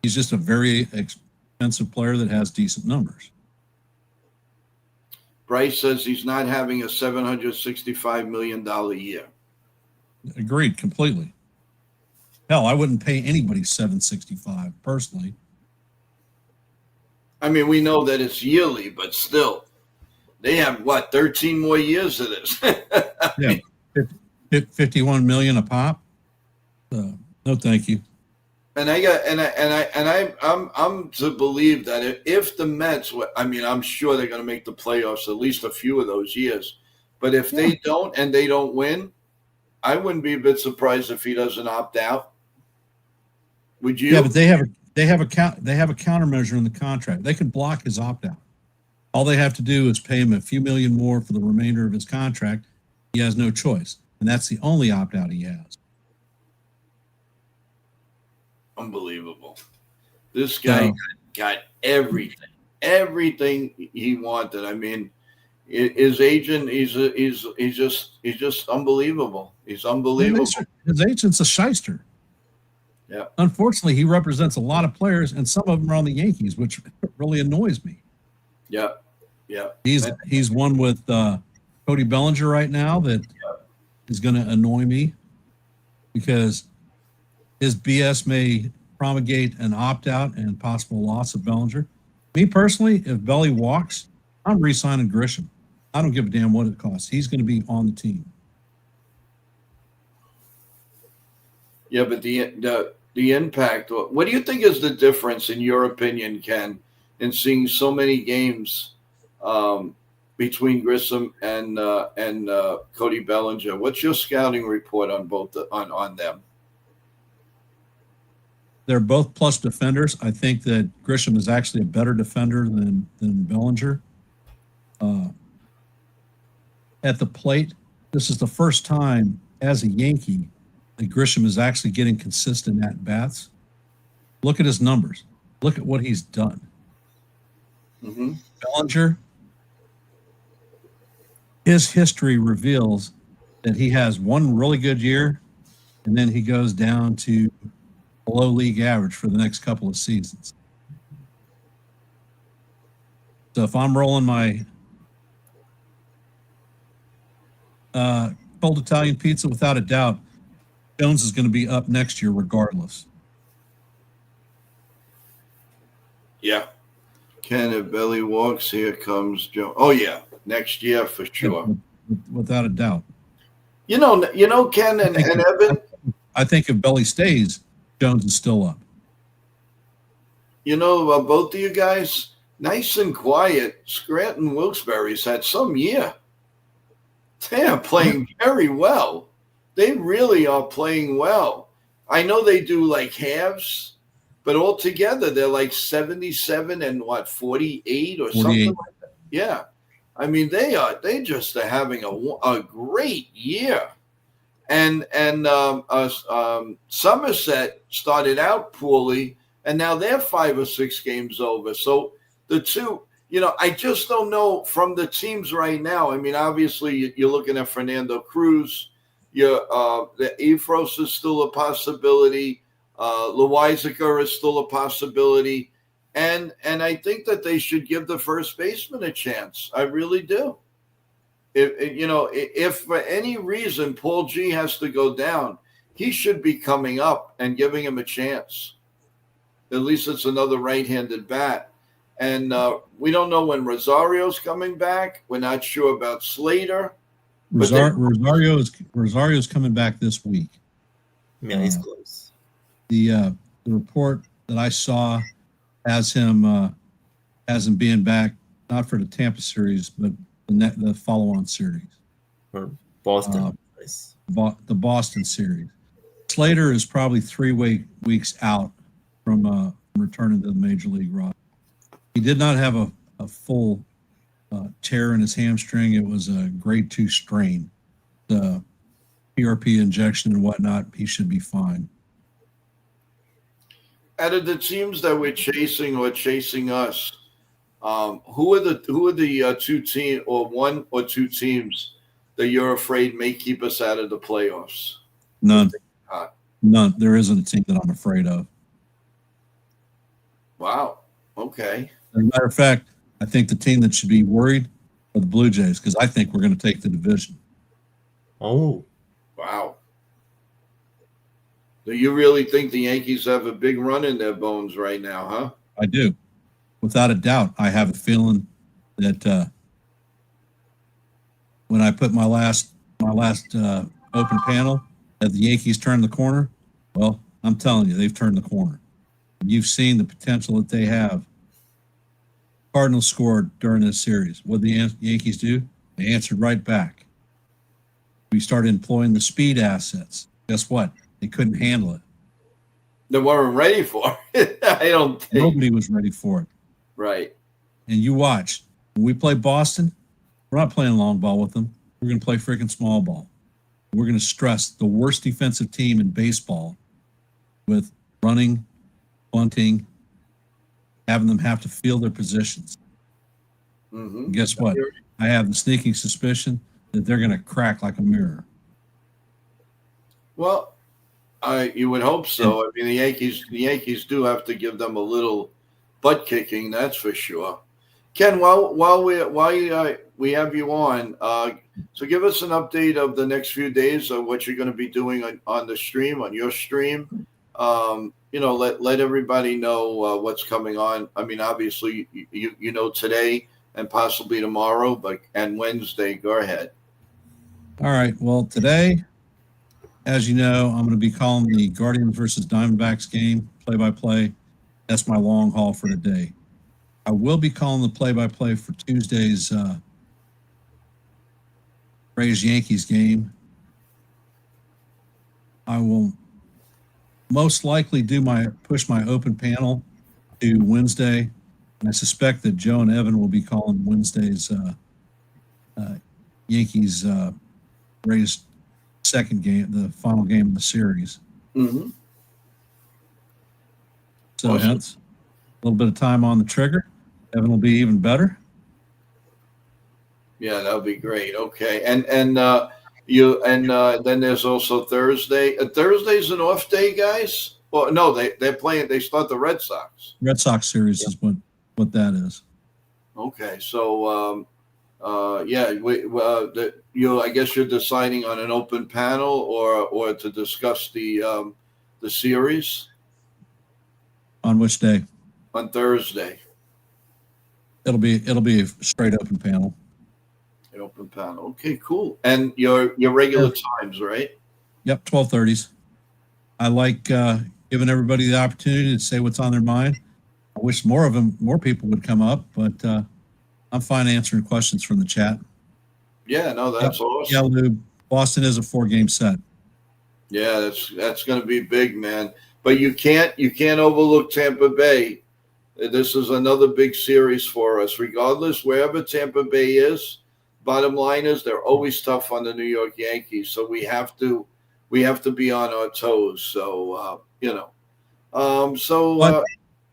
He's just a very expensive player that has decent numbers. Bryce says he's not having a $765 million year. Agreed, completely. Hell, I wouldn't pay anybody $765 personally. I mean, we know that it's yearly, but still, they have 13 more years of this. Yeah, 51 million a pop. No, thank you. And I'm to believe that if the Mets, I mean, I'm sure they're going to make the playoffs at least a few of those years. But if they don't and they don't win, I wouldn't be a bit surprised if he doesn't opt out. Would you? Yeah, but they have a countermeasure in the contract. They can block his opt out. All they have to do is pay him a few million more for the remainder of his contract. He has no choice, and that's the only opt out he has. Unbelievable. This guy got everything he wanted. I mean, his agent, he's just unbelievable. He's unbelievable. His agent's a shyster. Yeah. Unfortunately, he represents a lot of players, and some of them are on the Yankees, which really annoys me. Yeah. Yeah. He's one with Cody Bellinger right now that is going to annoy me because his BS may promulgate an opt-out and possible loss of Bellinger. Me personally, if Belly walks, I'm re-signing Grisham. I don't give a damn what it costs. He's going to be on the team. Yeah, but the impact. What do you think is the difference, in your opinion, Ken, in seeing so many games between Grissom and Cody Bellinger? What's your scouting report on both on them? They're both plus defenders. I think that Grisham is actually a better defender than Bellinger. At the plate, this is the first time as a Yankee that Grisham is actually getting consistent at bats. Look at his numbers. Look at what he's done. Mm-hmm. Bellinger, his history reveals that he has one really good year, and then he goes down to below league average for the next couple of seasons. So if I'm rolling my cold Italian pizza, without a doubt, Jones is going to be up next year regardless. Yeah. Ken, if Belly walks, here comes Joe. Oh yeah, next year for sure, Without a doubt. You know, Ken and Evan. I think if Belly stays, Jones is still up. You know, both of you guys, nice and quiet. Scranton Wilkes-Barre's had some year. They are playing very well. They really are playing well. I know they do like halves, but altogether they're like 77 and 48 or 48. something like that. Yeah. I mean, they just are having a great year. And Somerset started out poorly, and now they're 5 or 6 games over. So the two, I just don't know from the teams right now. I mean, obviously you're looking at Fernando Cruz. The Efros is still a possibility. Loizaga is still a possibility. And I think that they should give the first baseman a chance. I really do. If for any reason Paul G has to go down, he should be coming up and giving him a chance. At least it's another right-handed bat. And we don't know when Rosario's coming back. We're not sure about Slater. Rosario's coming back this week. Yeah, he's close. The report that I saw has him being back, not for the Tampa series, but the follow-on series. Or Boston. The Boston series. Slater is probably 3 weeks out from returning to the major league roster. He did not have a full tear in his hamstring. It was a grade 2 strain. The PRP injection and whatnot, he should be fine. Out of the teams that we're chasing or chasing us, who are the 2 teams or 1 or 2 teams that you're afraid may keep us out of the playoffs? None. There isn't a team that I'm afraid of. Wow. Okay. As a matter of fact, I think the team that should be worried are the Blue Jays, because I think we're going to take the division. Oh. Wow. Do you really think the Yankees have a big run in their bones right now, huh? I do. without a doubt, I have a feeling that when I put my last open panel, that the Yankees turned the corner. Well, I'm telling you, they've turned the corner. You've seen the potential that they have. Cardinals scored during this series. What did the Yankees do? They answered right back. We started employing the speed assets. Guess what? They couldn't handle it. They weren't ready for it. I don't think. Nobody was ready for it. Right. And you watch. When we play Boston, we're not playing long ball with them. We're going to play freaking small ball. We're going to stress the worst defensive team in baseball with running, bunting, having them have to field their positions. Mm-hmm. And guess what? I have the sneaking suspicion that they're going to crack like a mirror. Well, you would hope so. I mean, the Yankees do have to give them a little butt kicking, that's for sure. Ken, while we have you on, so give us an update of the next few days of what you're going to be doing on the stream, on your stream. Let everybody know what's coming on. I mean, obviously, you know today and possibly tomorrow, and Wednesday. Go ahead. All right. Well, today, as you know, I'm going to be calling the Guardians versus Diamondbacks game play-by-play. That's my long haul for today. I will be calling the play-by-play for Tuesday's Rays Yankees game. I will most likely push my open panel to Wednesday, and I suspect that Joe and Evan will be calling Wednesday's Yankees Rays second game, the final game of the series. Mm-hmm. So Awesome. hence a little bit of time on the trigger. Evan will be even better. Yeah, that would be great. Okay, and then there's also Thursday. Thursday's an off day, guys. Well, no, they're playing. They start the Red Sox. Red Sox series is what that is. Okay, so I guess you're deciding on an open panel or to discuss the series On which day? on Thursday. It'll be a straight open panel. An open panel. Okay, cool. And your regular times, right? Yep, 12:30s. I like giving everybody the opportunity to say what's on their mind. I wish more people would come up, but I'm fine answering questions from the chat. Yeah, no, that's awesome. Yeah, Lou, Boston is a 4-game set. Yeah, that's going to be big, man. But you can't overlook Tampa Bay. This is another big series for us. Regardless, wherever Tampa Bay is, bottom line is they're always tough on the New York Yankees. So we have to be on our toes. So the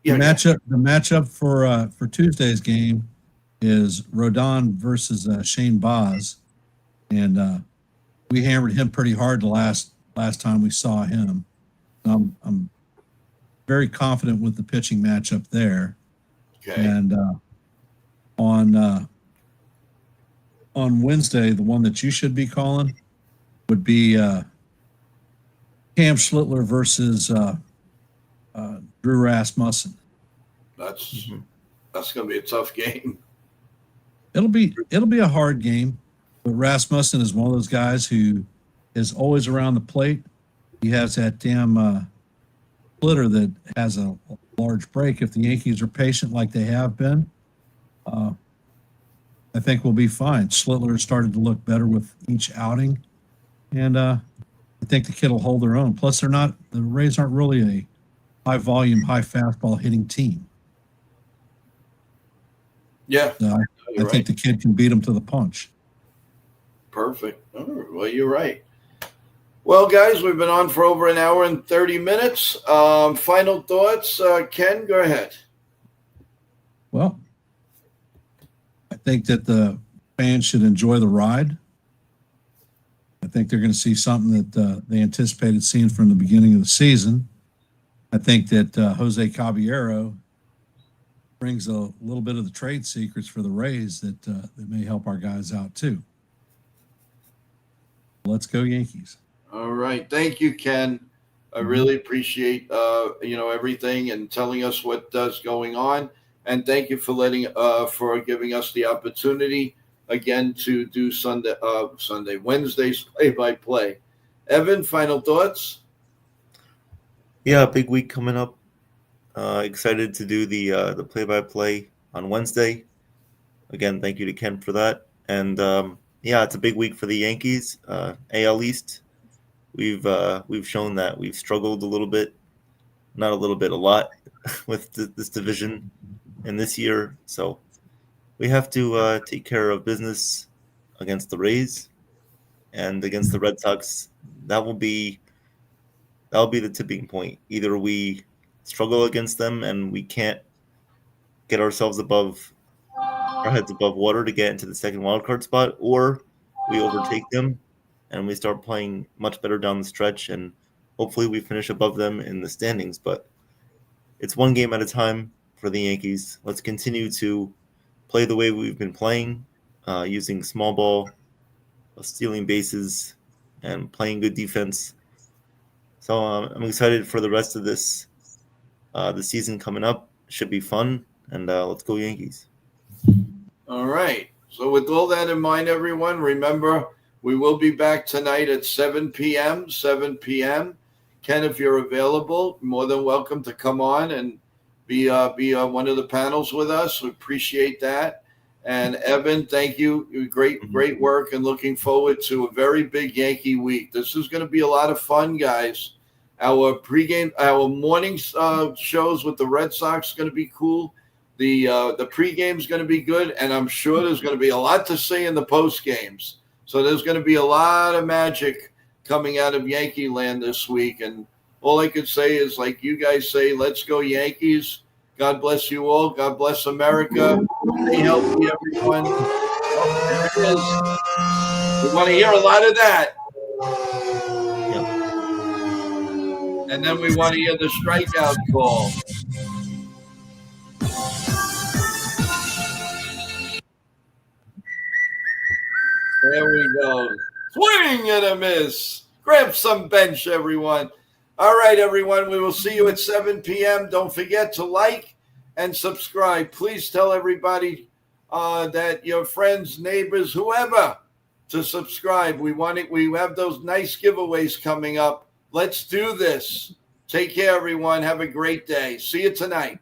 matchup for Tuesday's game is Rodon versus Shane Baz, and we hammered him pretty hard the last time we saw him. I'm very confident with the pitching matchup there. Okay. And on Wednesday, the one that you should be calling would be Cam Schlittler versus Drew Rasmussen. That's going to be a tough game. It'll be a hard game, but Rasmussen is one of those guys who is always around the plate. He has that damn splitter that has a large break. If the Yankees are patient like they have been, I think we'll be fine. Schlittler started to look better with each outing, and I think the kid will hold their own. Plus, the Rays aren't really a high volume, high fastball hitting team. Yeah, So I think the kid can beat them to the punch. Perfect. Oh, well, you're right. Well, guys, we've been on for over an hour and 30 minutes. Final thoughts, Ken, go ahead. Well, I think that the fans should enjoy the ride. I think they're going to see something that they anticipated seeing from the beginning of the season. I think that Jose Caballero brings a little bit of the trade secrets for the Rays that may help our guys out too. Let's go Yankees. All right. Thank you, Ken. I really appreciate everything and telling us what is going on. And thank you for for giving us the opportunity again to do Wednesday's play-by-play. Evan, final thoughts? Yeah, big week coming up. Excited to do the play-by-play on Wednesday. Again, thank you to Ken for that. And yeah, it's a big week for the Yankees. AL East. We've shown that we've struggled a little bit, not a little bit, a lot, with this division in this year. So we have to take care of business against the Rays and against the Red Sox. That'll be the tipping point. Either we struggle against them and we can't get ourselves above our heads above water to get into the second wildcard spot, or we overtake them and we start playing much better down the stretch, and hopefully we finish above them in the standings. But it's one game at a time for the Yankees. Let's continue to play the way we've been playing, using small ball, stealing bases, and playing good defense. So I'm excited for the rest of this the season coming up. Should be fun, and let's go Yankees. All right. So with all that in mind, everyone, remember we will be back tonight at 7 p.m. 7 p.m. Ken, if you're available, more than welcome to come on and be one of the panels with us. We appreciate that. And Evan, thank you. Great work, and looking forward to a very big Yankee week. This is going to be a lot of fun, guys. Our morning shows with the Red Sox is going to be cool. The pregame is going to be good, and I'm sure there's going to be a lot to say in the post games. So there's going to be a lot of magic coming out of Yankee land this week. And all I could say is, like you guys say, let's go Yankees. God bless you all. God bless America. Stay healthy, everyone. Oh, there it is. We want to hear a lot of that. Yep. And then we want to hear the strikeout call. There we go. Swing and a miss. Grab some bench, everyone. All right, everyone. We will see you at 7 p.m. Don't forget to like and subscribe. Please tell everybody that your friends, neighbors, whoever, to subscribe. We have those nice giveaways coming up. Let's do this. Take care, everyone. Have a great day. See you tonight.